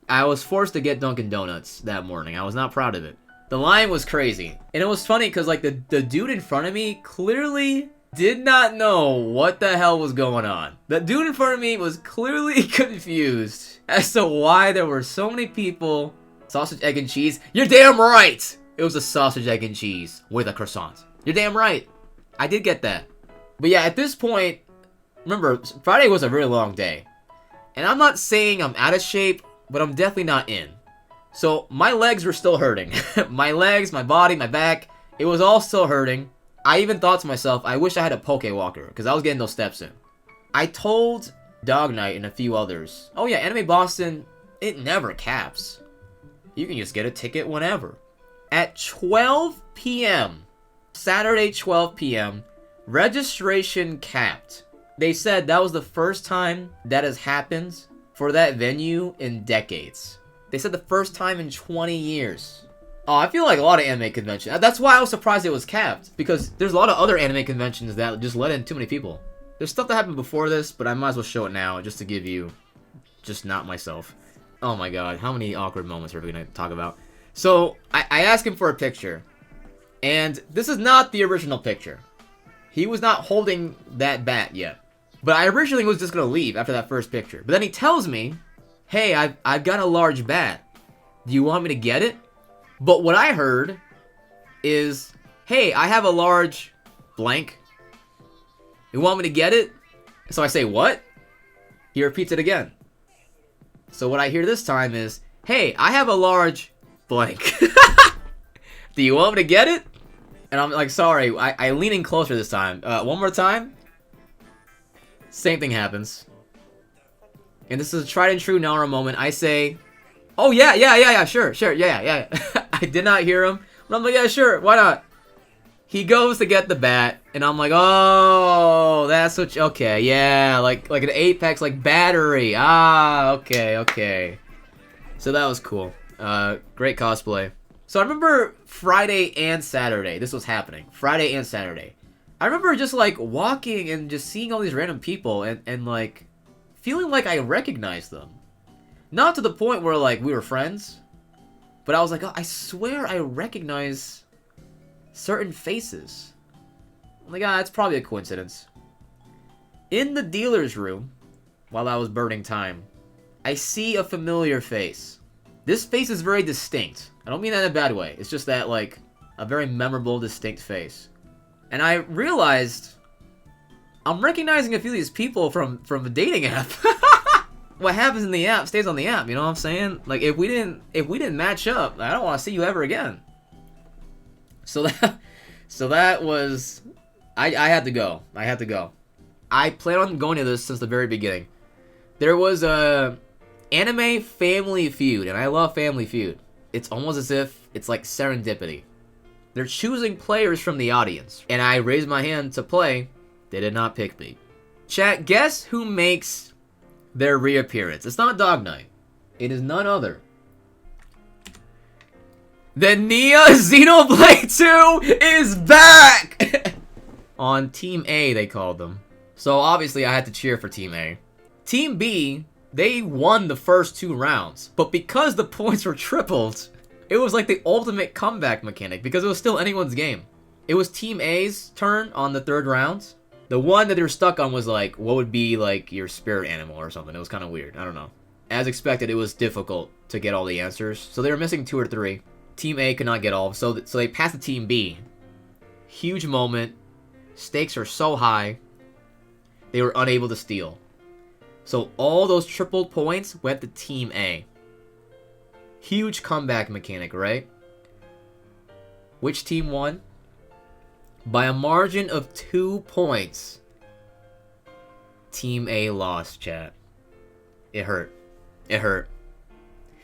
I was forced to get Dunkin' Donuts that morning. I was not proud of it. The line was crazy. And it was funny because, like, the dude in front of me clearly did not know what the hell was going on. The dude in front of me was clearly confused as to why there were so many people. Sausage, egg, and cheese. You're damn right! It was a sausage, egg, and cheese with a croissant. You're damn right. I did get that. But yeah, at this point, remember, Friday was a really long day. And I'm not saying I'm out of shape, but I'm definitely not in. So my legs were still hurting. My legs, my body, my back, it was all still hurting. I even thought to myself, I wish I had a poke walker, because I was getting those steps in. I told Dog Night and a few others, oh yeah, Anime Boston, it never caps. You can just get a ticket whenever. At 12 p.m., Saturday 12 p.m., registration capped. They said that was the first time that has happened for that venue in decades. They said the first time in 20 years. Oh, I feel like a lot of anime conventions. That's why I was surprised it was capped. Because there's a lot of other anime conventions that just let in too many people. There's stuff that happened before this, but I might as well show it now just to give you... just not myself. Oh my god, how many awkward moments are we going to talk about? So, I asked him for a picture. And this is not the original picture. He was not holding that bat yet. But I originally was just going to leave after that first picture. But then he tells me, hey, I've got a large bat. Do you want me to get it? But what I heard is, hey, I have a large blank. You want me to get it? So I say, what? He repeats it again. So what I hear this time is, hey, I have a large blank. Do you want me to get it? And I'm like, sorry, I lean in closer this time. One more time. Same thing happens. And this is a tried and true Nara moment. I say, oh yeah, sure, yeah. I did not hear him. But I'm like, yeah, sure, why not? He goes to get the bat, and I'm like, oh, that's what, okay, yeah, like an Apex, like battery. Ah, okay. So that was cool. Great cosplay. So I remember Friday and Saturday, this was happening. Friday and Saturday. I remember just like walking and just seeing all these random people and like feeling like I recognized them. Not to the point where like we were friends, but I was like, oh, I swear I recognize certain faces. I'm like, it's probably a coincidence. In the dealer's room, while I was burning time, I see a familiar face. This face is very distinct. I don't mean that in a bad way. It's just that, like, a very memorable, distinct face. And I realized I'm recognizing a few of these people from a dating app. What happens in the app stays on the app, you know what I'm saying? Like, if we didn't match up, I don't want to see you ever again. So that was... I had to go. I plan on going to this since the very beginning. There was a anime Family Feud, and I love Family Feud. It's almost as if it's like serendipity. They're choosing players from the audience, and I raised my hand to play. They did not pick me. Chat, guess who makes their reappearance? It's not Dog Knight. It is none other than Nia. Xenoblade 2 is back! On Team A, they called them. So obviously I had to cheer for Team A. Team B, they won the first 2 rounds, but because the points were tripled, it was like the ultimate comeback mechanic because it was still anyone's game. It was Team A's turn on the 3rd round. The one that they were stuck on was like, what would be like your spirit animal or something. It was kind of weird. I don't know. As expected, it was difficult to get all the answers. So they were missing 2 or 3. Team A could not get all. So they passed to Team B. Huge moment. Stakes are so high. They were unable to steal. So all those tripled points went to Team A. Huge comeback mechanic, right? Which team won? By a margin of 2 points. Team A lost, chat. It hurt. It hurt.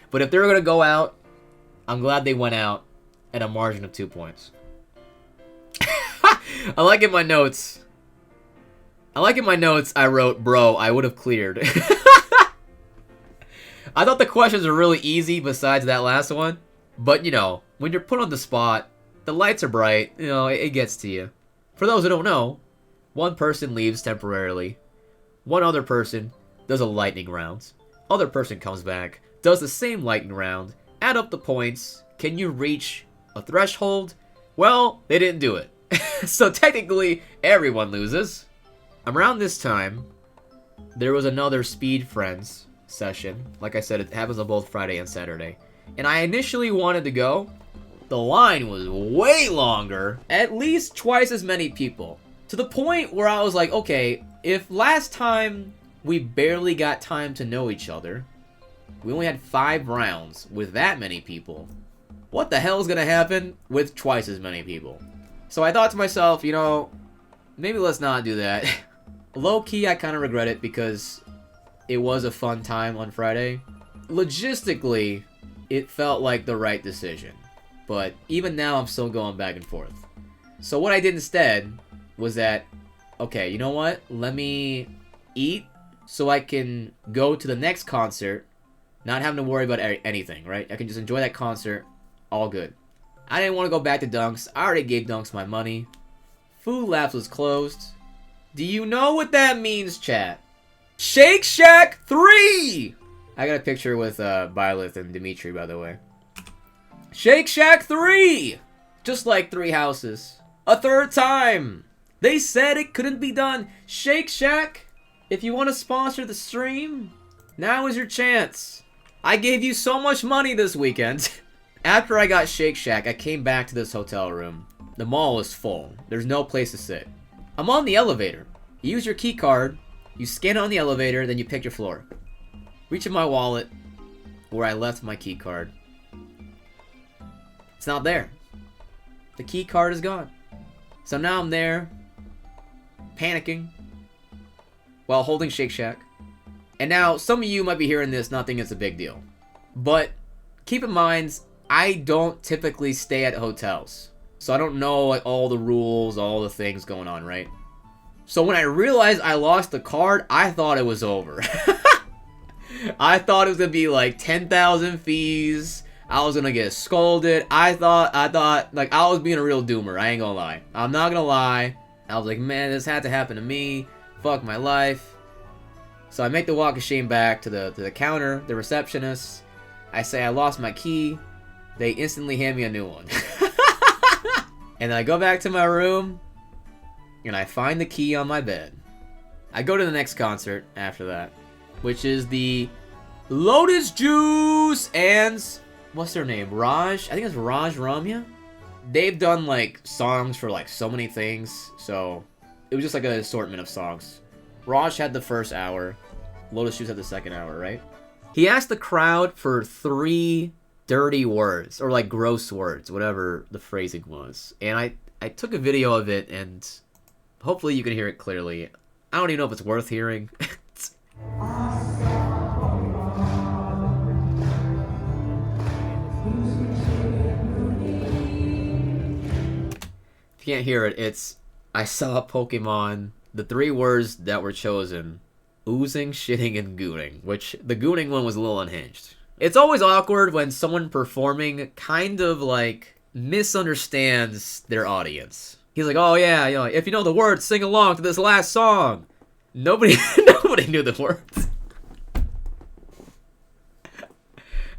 But if they were going to go out, I'm glad they went out at a margin of 2 points. I like in my notes, I wrote, bro, I would have cleared. I thought the questions were really easy besides that last one. But, you know, when you're put on the spot, the lights are bright, you know, it gets to you. For those who don't know, one person leaves temporarily. One other person does a lightning round. Other person comes back, does the same lightning round. Add up the points. Can you reach a threshold? Well, they didn't do it. So technically, everyone loses. Around this time, there was another Speed Friends session. Like I said, it happens on both Friday and Saturday. And I initially wanted to go. The line was way longer. At least twice as many people. To the point where I was like, okay, if last time we barely got time to know each other, we only had 5 rounds with that many people, what the hell is going to happen with twice as many people? So I thought to myself, you know, maybe let's not do that. Low-key, I kind of regret it because it was a fun time on Friday. Logistically, it felt like the right decision. But even now, I'm still going back and forth. So what I did instead was that, okay, you know what? Let me eat so I can go to the next concert, not having to worry about anything, right? I can just enjoy that concert, all good. I didn't want to go back to Dunks. I already gave Dunks my money. Food Labs was closed. Do you know what that means, chat? Shake Shack 3! I got a picture with Byleth and Dimitri, by the way. Shake Shack 3! Just like 3 houses. A third time! They said it couldn't be done. Shake Shack, if you want to sponsor the stream, now is your chance. I gave you so much money this weekend. After I got Shake Shack, I came back to this hotel room. The mall is full. There's no place to sit. I'm on the elevator. You use your key card, you scan it on the elevator, then you pick your floor. Reach in my wallet, where I left my key card. It's not there. The key card is gone. So now I'm there, panicking, while holding Shake Shack. And now, some of you might be hearing this not thinking it's a big deal. But, keep in mind, I don't typically stay at hotels. So I don't know like all the rules, all the things going on, right? So when I realized I lost the card, I thought it was over. I thought it was gonna be like 10,000 fees. I was gonna get scolded. I thought like I was being a real doomer. I ain't gonna lie. I'm not gonna lie. I was like, man, this had to happen to me. Fuck my life. So I make the walk of shame back to the counter, the receptionist. I say I lost my key. They instantly hand me a new one. And then I go back to my room, and I find the key on my bed. I go to the next concert after that, which is the Lotus Juice and what's their name? Raj? I think it's Raj Ramayya. They've done like songs for like so many things, so it was just like an assortment of songs. Raj had the first hour, Lotus Juice had the second hour, right? He asked the crowd for 3 dirty words, or like gross words, whatever the phrasing was. And I took a video of it, and hopefully you can hear it clearly. I don't even know if it's worth hearing. If you can't hear it, it's I saw Pokemon, the 3 words that were chosen, oozing, shitting, and gooning, which the gooning one was a little unhinged. It's always awkward when someone performing kind of like misunderstands their audience. He's like, oh yeah, you know, if you know the words, sing along to this last song. Nobody knew the words.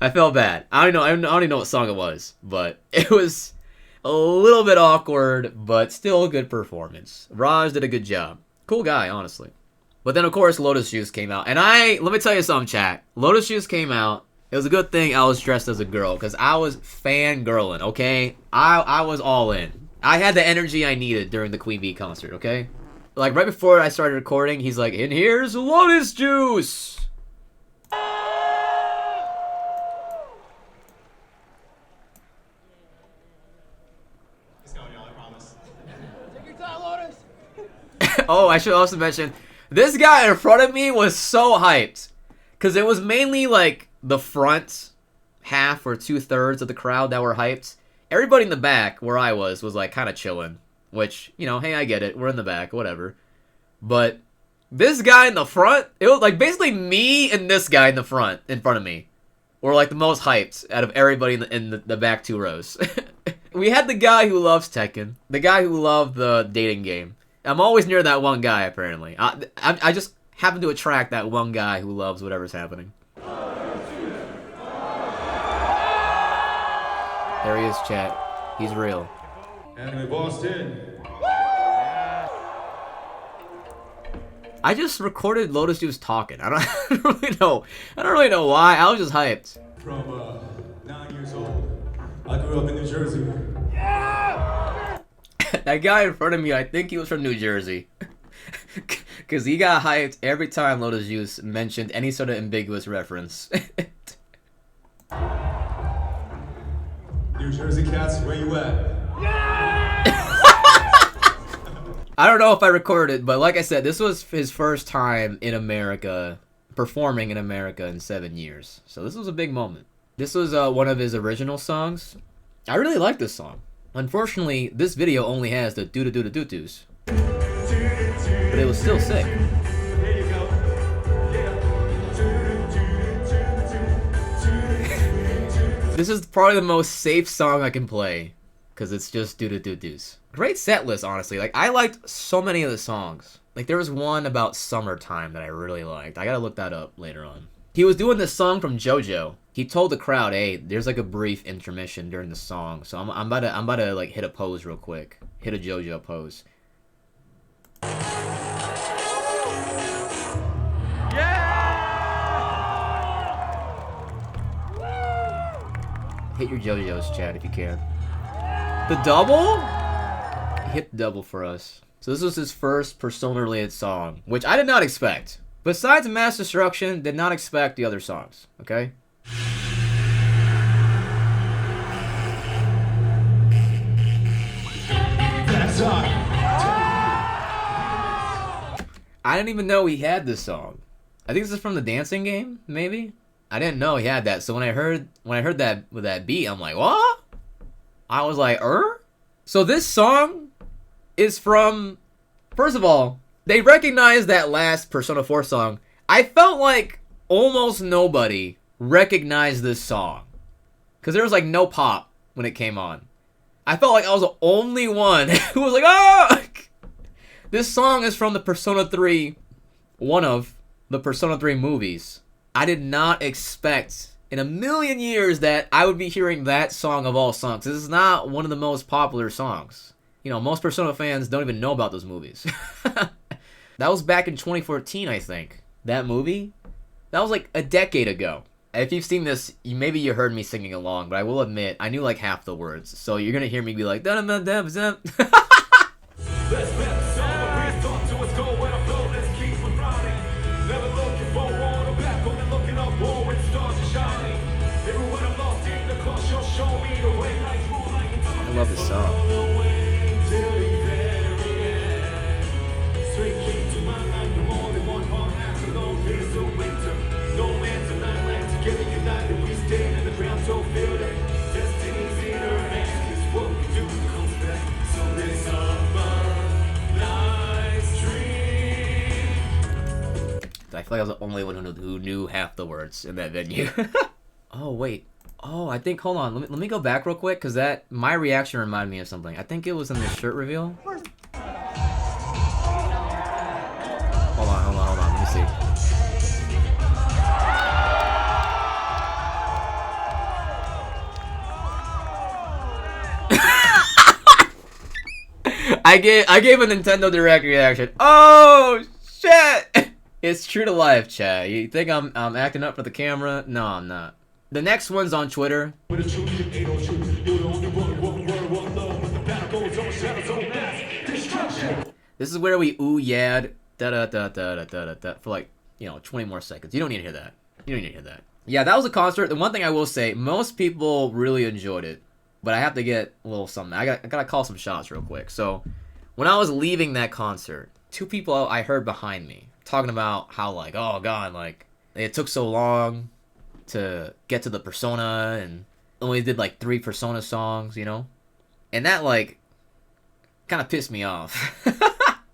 I felt bad. I don't even know what song it was, but it was a little bit awkward, but still a good performance. Raj did a good job. Cool guy, honestly. But then, of course, Lotus Juice came out. And let me tell you something, chat. Lotus Juice came out. It was a good thing I was dressed as a girl, because I was fangirling, okay? I was all in. I had the energy I needed during the Queen Bee concert, okay? Like, right before I started recording, he's like, and here's Lotus Juice! It's going, y'all, I promise. Take your time, Lotus. Oh, I should also mention, this guy in front of me was so hyped. Because it was mainly, like, the front half or 2/3 of the crowd that were hyped. Everybody in the back, where I was like, kind of chilling. Which, you know, hey, I get it. We're in the back, whatever. But this guy in the front, it was, like, basically me and this guy in front of me were, like, the most hyped out of everybody in the back 2 rows. We had the guy who loves Tekken. The guy who loved the dating game. I'm always near that one guy, apparently. I just happen to attract that one guy who loves whatever's happening. There he is, chat. He's real. Anime Boston. I just recorded Lotus Juice talking. I don't really know. I don't really know why. I was just hyped. From 9 years old, I grew up in New Jersey. That guy in front of me, I think he was from New Jersey. Because he got hyped every time Lotus Juice mentioned any sort of ambiguous reference. New Jersey cats, where you at? I don't know if I recorded it, but like I said, this was his first time in America, performing in America in 7 years. So this was a big moment. This was one of his original songs. I really like this song. Unfortunately, this video only has the doo-doo-doo-doo-doos. But it was still sick. There you go. This is probably the most safe song I can play. Because it's just doo-doo-doo-doos. Great set list, honestly. Like, I liked so many of the songs. Like, there was one about summertime that I really liked. I gotta look that up later on. He was doing this song from JoJo. He told the crowd, hey, there's like a brief intermission during the song. So I'm about to like hit a pose real quick. Hit a JoJo pose. Hit your JoJo's, Chad, if you can. The double? Hit the double for us. So this was his first Persona-related song, which I did not expect. Besides Mass Destruction, did not expect the other songs, okay? I didn't even know he had this song. I think this is from the dancing game, maybe? I didn't know he had that. So when I heard that with that beat, I'm like, what? I was like, So this song is from, first of all, they recognized that last Persona 4 song. I felt like almost nobody recognized this song. Because there was like no pop when it came on. I felt like I was the only one who was like, oh! This song is from the Persona 3, one of the Persona 3 movies. I did not expect in a million years that I would be hearing that song of all songs. This is not one of the most popular songs. You know, most Persona fans don't even know about those movies. That was back in 2014, I think. That movie? That was like a decade ago. If you've seen this, maybe you heard me singing along, but I will admit, I knew like half the words. So you're gonna hear me be like, da-da-da-da-da. I love this song. I feel like I was the only one who knew half the words in that venue. Oh, wait. Oh, I think, hold on. Let me go back real quick, because my reaction reminded me of something. I think it was in the shirt reveal. Hold on. Let me see. I gave a Nintendo Direct reaction. Oh, shit! It's true to life, Chad. You think I'm acting up for the camera? No, I'm not. The next one's on Twitter. This is where we ooh-yad da-da-da-da-da-da-da for like, 20 more seconds. You don't need to hear that. Yeah, that was a concert. The one thing I will say, most people really enjoyed it. But I have to get a little something. I gotta call some shots real quick. So, when I was leaving that concert, two people I heard behind me talking about how, like, oh god, like, it took so long to get to the Persona, and only did like 3 Persona songs, and that like kind of pissed me off.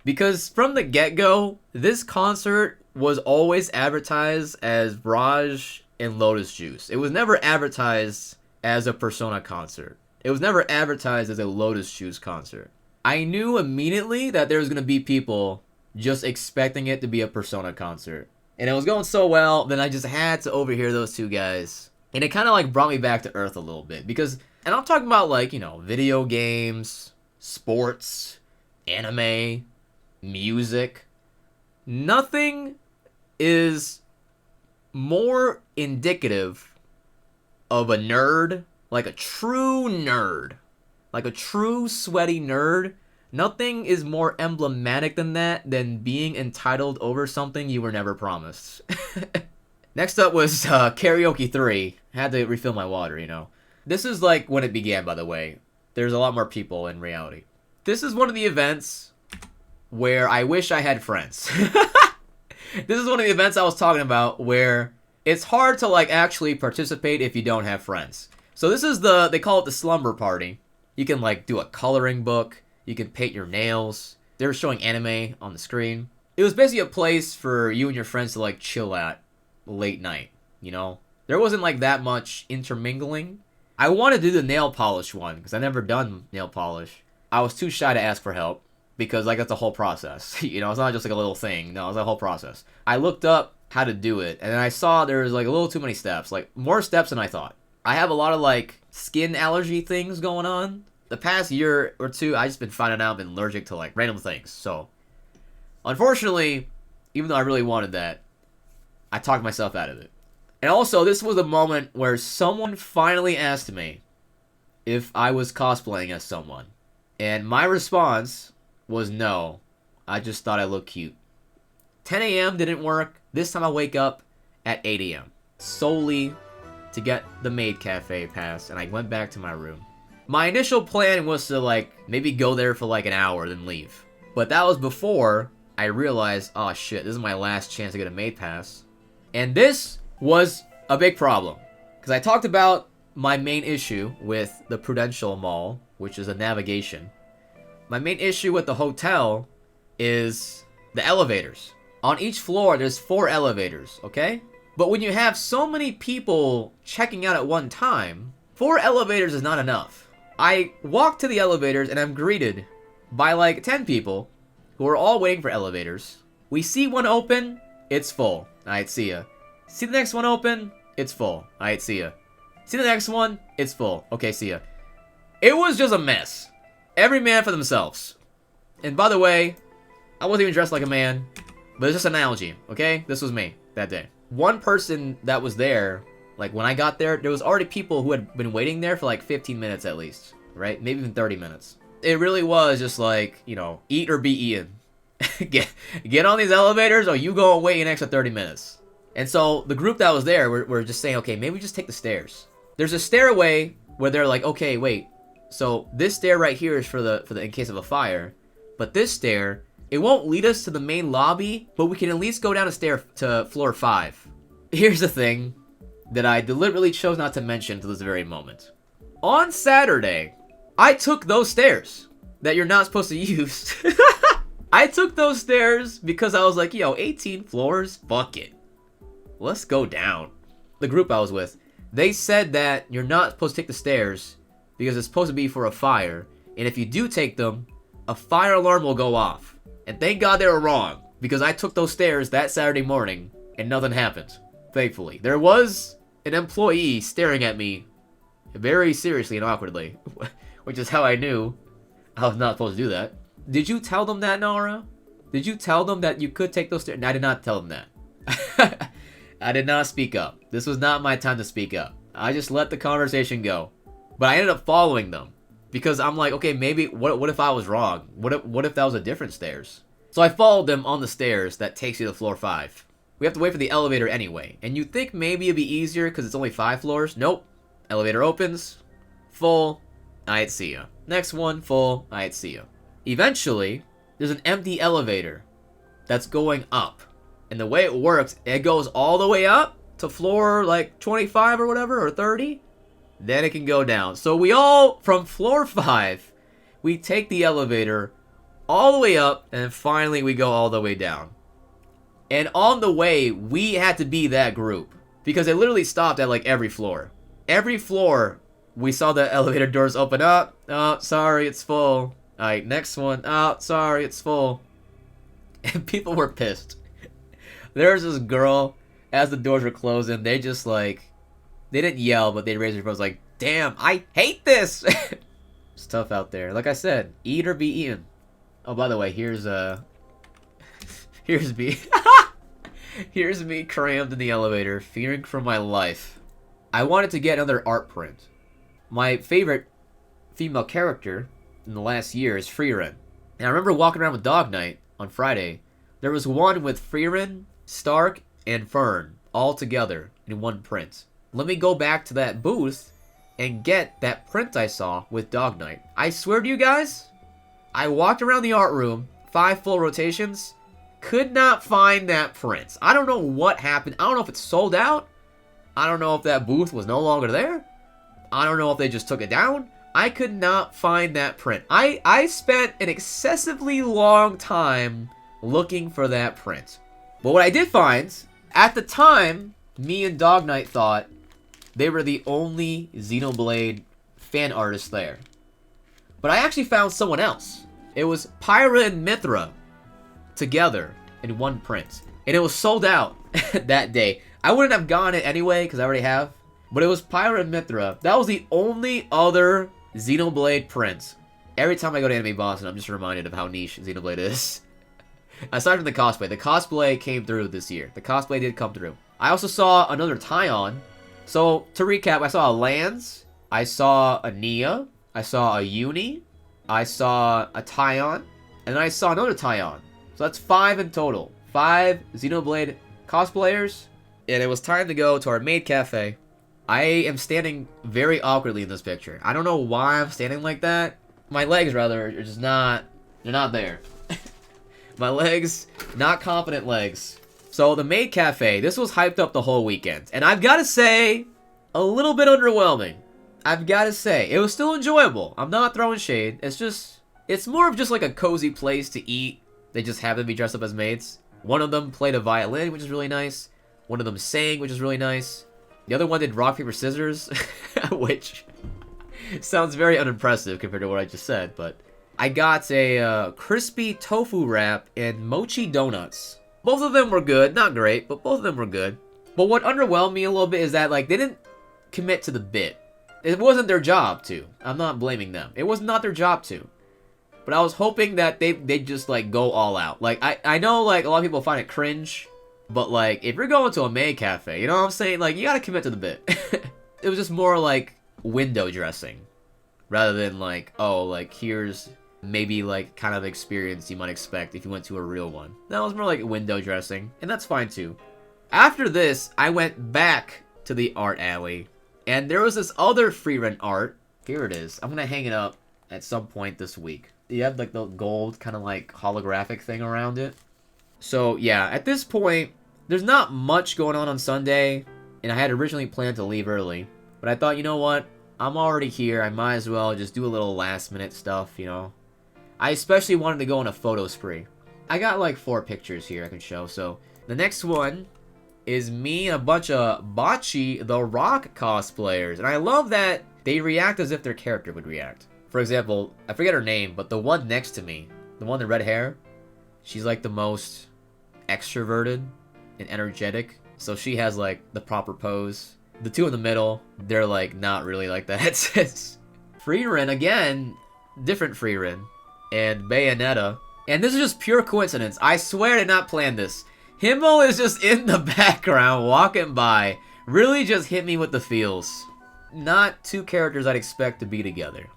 Because from the get-go, this concert was always advertised as Raj and Lotus Juice. It was never advertised as a Persona concert. It was never advertised as a Lotus Juice concert. I knew immediately that there was going to be people just expecting it to be a Persona concert. And it was going so well, then I just had to overhear those two guys. And it kind of like brought me back to earth a little bit. Because, and I'm talking about like, video games, sports, anime, music. Nothing is more indicative of a nerd, like a true nerd, like a true sweaty nerd. Nothing is more emblematic than that, than being entitled over something you were never promised. Next up was Karaoke 3. Had to refill my water, This is like when it began, by the way. There's a lot more people in reality. This is one of the events where I wish I had friends. This is one of the events I was talking about where it's hard to like actually participate if you don't have friends. So this is they call it the slumber party. You can like do a coloring book. You can paint your nails. They were showing anime on the screen. It was basically a place for you and your friends to like chill at late night, you know? There wasn't like that much intermingling. I wanted to do the nail polish one because I never done nail polish. I was too shy to ask for help because like that's a whole process. You know, it's not just like a little thing. No, it's a whole process. I looked up how to do it and then I saw there was like a little too many steps, like more steps than I thought. I have a lot of like skin allergy things going on. The past year or two, I just been finding out I've been allergic to like random things. So, unfortunately, even though I really wanted that, I talked myself out of it. And also, this was a moment where someone finally asked me if I was cosplaying as someone. And my response was no. I just thought I looked cute. 10 a.m. didn't work. This time I wake up at 8 a.m. solely to get the Maid Cafe pass, and I went back to my room. My initial plan was to, like, maybe go there for, like, an hour, then leave. But that was before I realized, oh, shit, this is my last chance to get a Maid Pass. And this was a big problem. Because I talked about my main issue with the Prudential Mall, which is a navigation. My main issue with the hotel is the elevators. On each floor, there's 4 elevators, okay? But when you have so many people checking out at one time, 4 elevators is not enough. I walk to the elevators and I'm greeted by like 10 people who are all waiting for elevators. We see one open, it's full. Alright, see ya. See the next one open, it's full. Alright, see ya. See the next one, it's full. Okay, see ya. It was just a mess. Every man for themselves. And by the way, I wasn't even dressed like a man, but it's just an analogy, okay? This was me that day. One person that was there, like when I got there, there was already people who had been waiting there for like 15 minutes at least, right? Maybe even 30 minutes. It really was just like, you know, eat or be eaten. get on these elevators or you go and wait an extra 30 minutes. And so the group that was there were just saying, okay, maybe just take the stairs. There's a stairway where they're like, okay, wait. So this stair right here is for the in case of a fire, but this stair, it won't lead us to the main lobby, but we can at least go down a stair to floor 5. Here's the thing that I deliberately chose not to mention to this very moment. On Saturday, I took those stairs that you're not supposed to use. I took those stairs because I was like, yo, 18 floors? Fuck it. Let's go down. The group I was with, they said that you're not supposed to take the stairs because it's supposed to be for a fire. And if you do take them, a fire alarm will go off. And thank God they were wrong because I took those stairs that Saturday morning and nothing happened. Thankfully. There was an employee staring at me very seriously and awkwardly, which is how I knew I was not supposed to do that. Did you tell them that, Nara? Did you tell them that you could take those stairs? No, I did not tell them that. I did not speak up. This was not my time to speak up. I just let the conversation go. But I ended up following them because I'm like, okay, maybe what if I was wrong? What if that was a different stairs? So I followed them on the stairs that takes you to floor 5. We have to wait for the elevator anyway. And you think maybe it'd be easier because it's only 5 floors? Nope. Elevator opens. Full. Alright, see ya. Next one, full. Alright, see ya. Eventually, there's an empty elevator that's going up. And the way it works, it goes all the way up to floor like 25 or whatever, or 30. Then it can go down. So we all, from floor 5, we take the elevator all the way up, and finally we go all the way down. And on the way, we had to be that group. Because it literally stopped at like every floor. Every floor, we saw the elevator doors open up. Oh, sorry, it's full. Alright, next one. Oh, sorry, it's full. And people were pissed. There's this girl, as the doors were closing, they just like, they didn't yell, but they raised their voice like, damn, I hate this! It's tough out there. Like I said, eat or be eaten. Oh, by the way, here's me. Here's me crammed in the elevator, fearing for my life. I wanted to get another art print. My favorite female character in the last year is Frieren. And I remember walking around with Dog Night on Friday. There was one with Frieren, Stark, and Fern all together in one print. Let me go back to that booth and get that print I saw with Dog Night. I swear to you guys, I walked around the art room, 5 full rotations, could not find that print. I don't know what happened. I don't know if it's sold out I don't know if that booth was no longer there. I don't know if they just took it down. I could not find that print. I spent an excessively long time looking for that print. But what I did find, at the time, me and Dog Knight thought they were the only Xenoblade fan artists there. But I actually found someone else. It was Pyra and Mithra together in one print. And it was sold out that day. I wouldn't have gotten it anyway, because I already have. But it was Pyra and Mithra. That was the only other Xenoblade print. Every time I go to Anime Boston, I'm just reminded of how niche Xenoblade is. Aside from the cosplay came through this year. The cosplay did come through. I also saw another tie-on. So, to recap, I saw a Lance, I saw a Nia, I saw a Uni, I saw a tie-on, and then I saw another tie-on. So that's 5 in total. 5 Xenoblade cosplayers. And it was time to go to our Maid Cafe. I am standing very awkwardly in this picture. I don't know why I'm standing like that. My legs, rather, are just not... They're not there. My legs, not confident legs. So, the Maid Cafe, this was hyped up the whole weekend. And I've got to say, a little bit underwhelming. I've got to say. It was still enjoyable. I'm not throwing shade. It's just... It's more of just like a cozy place to eat. They just happen to be dressed up as maids. One of them played a violin, which is really nice. One of them sang, which is really nice. The other one did rock, paper, scissors, which sounds very unimpressive compared to what I just said, but I got a crispy tofu wrap and mochi donuts. Both of them were good, not great, but both of them were good. But what underwhelmed me a little bit is that, like, they didn't commit to the bit. It wasn't their job to. I'm not blaming them. It was not their job to. But I was hoping that they'd just, like, go all out. Like, I know, like, a lot of people find it cringe. But, like, if you're going to a Maid Cafe, you know what I'm saying? Like, you gotta commit to the bit. It was just more, like, window dressing. Rather than, like, oh, like, here's maybe, like, kind of experience you might expect if you went to a real one. That was more like window dressing. And that's fine, too. After this, I went back to the art alley. And there was this other free rent art. Here it is. I'm gonna hang it up at some point this week. You have, like, the gold kind of, like, holographic thing around it. So, yeah, at this point, there's not much going on Sunday, and I had originally planned to leave early. But I thought, you know what? I'm already here. I might as well just do a little last-minute stuff, you know? I especially wanted to go on a photo spree. I got, like, 4 pictures here I can show. So, the next one is me and a bunch of Bocce the Rock cosplayers. And I love that they react as if their character would react. For example, I forget her name, but the one next to me, the one with the red hair, she's, like, the most extroverted and energetic, so she has like the proper pose. The two in the middle, they're like not really like that. Freerin again, different Freerin, and Bayonetta, and this is just pure coincidence. I swear I did not plan this. Himbo is just in the background walking by, really just hit me with the feels. Not two characters I'd expect to be together,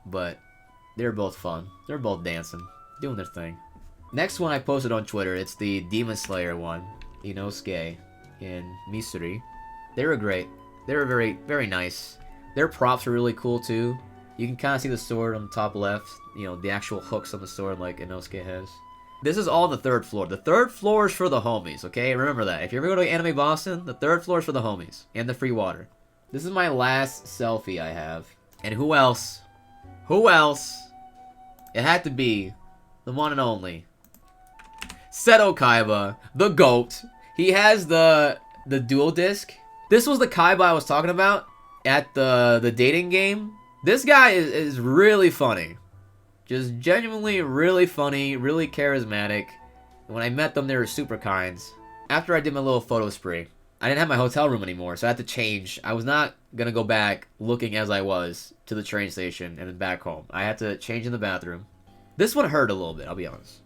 but they're both fun. They're both dancing, doing their thing. Next one I posted on Twitter, it's the Demon Slayer one, Inosuke and Misuri. They were great. They were very, very nice. Their props are really cool too. You can kind of see the sword on the top left, you know, the actual hooks on the sword like Inosuke has. This is all on the 3rd floor. The 3rd floor is for the homies, okay? Remember that. If you ever go to Anime Boston, the 3rd floor is for the homies. And the free water. This is my last selfie I have. And who else? Who else? It had to be the one and only Seto Kaiba, the GOAT. He has the dual disc. This was the Kaiba I was talking about at the dating game. This guy is really funny. Just genuinely really funny, really charismatic. When I met them, they were super kind. After I did my little photo spree, I didn't have my hotel room anymore, so I had to change. I was not gonna go back looking as I was to the train station and then back home. I had to change in the bathroom. This one hurt a little bit, I'll be honest.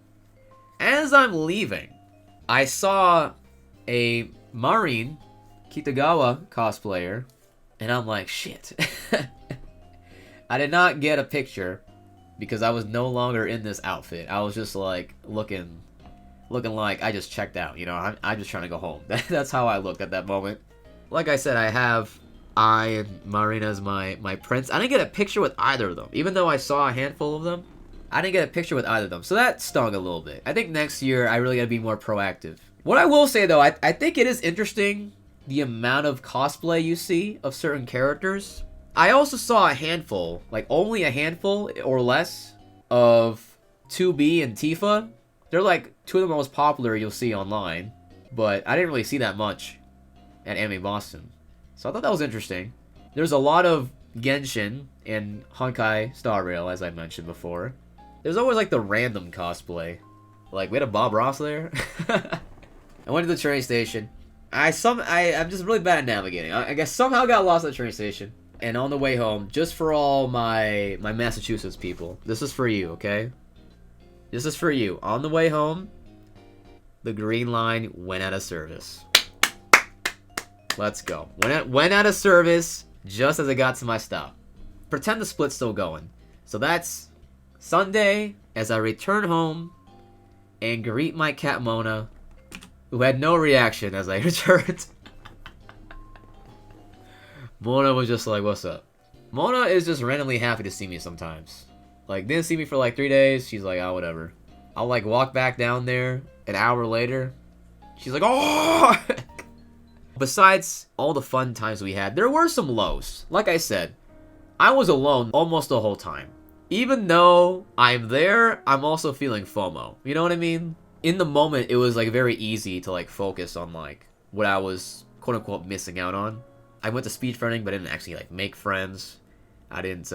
As I'm leaving, I saw a Marin Kitagawa cosplayer, and I'm like, shit. I did not get a picture because I was no longer in this outfit. I was just like looking like I just checked out, you know. I'm just trying to go home. That's how I looked at that moment. Like I said, I and Marina as my prince. I didn't get a picture with either of them, even though I saw a handful of them. I didn't get a picture with either of them, so that stung a little bit. I think next year I really gotta be more proactive. What I will say though, I think it is interesting the amount of cosplay you see of certain characters. I also saw a handful, like only a handful or less, of 2B and Tifa. They're like two of the most popular you'll see online, but I didn't really see that much at Anime Boston. So I thought that was interesting. There's a lot of Genshin and Honkai Star Rail, as I mentioned before. There's always like the random cosplay. Like, we had a Bob Ross there. I went to the train station. I'm just really bad at navigating. I guess somehow got lost at the train station. And on the way home, just for all my Massachusetts people, this is for you, okay? This is for you. On the way home, the Green Line went out of service. Let's go. Went out of service just as I got to my stop. Pretend the split's still going. So that's Sunday as I return home and greet my cat Mona, who had no reaction as I returned. Mona was just like, what's up? Mona is just randomly happy to see me sometimes. Like, didn't see me for like 3 days. She's like, oh, whatever. I'll like walk back down there an hour later. She's like, oh! Besides all the fun times we had, there were some lows. Like I said, I was alone almost the whole time. Even though I'm there, I'm also feeling FOMO. You know what I mean? In the moment, it was like very easy to like focus on like what I was quote unquote missing out on. I went to speedrunning, but I didn't actually like make friends. I didn't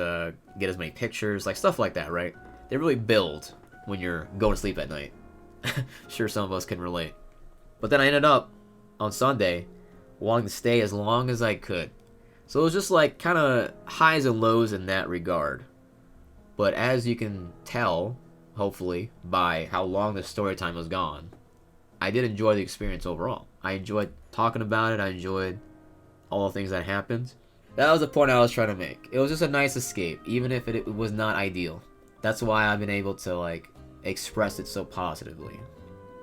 get as many pictures, like stuff like that, right? They really build when you're going to sleep at night. Sure, some of us can relate. But then I ended up on Sunday wanting to stay as long as I could. So it was just like kind of highs and lows in that regard. But as you can tell, hopefully, by how long the story time was gone, I did enjoy the experience overall. I enjoyed talking about it. I enjoyed all the things that happened. That was the point I was trying to make. It was just a nice escape, even if it was not ideal. That's why I've been able to like express it so positively.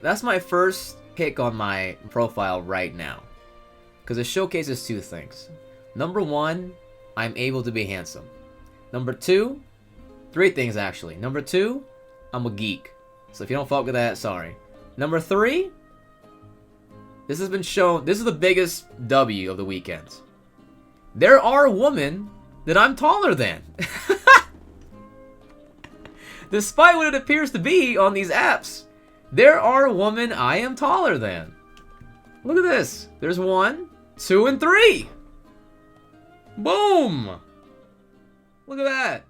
That's my first pick on my profile right now, because it showcases two things. Number one, I'm able to be handsome. Number two, three things actually. Number two, I'm a geek. So if you don't fuck with that, sorry. Number three, this has been shown. This is the biggest W of the weekend. There are women that I'm taller than. Despite what it appears to be on these apps, there are women I am taller than. Look at this. There's 1, 2, and 3. Boom! Look at that.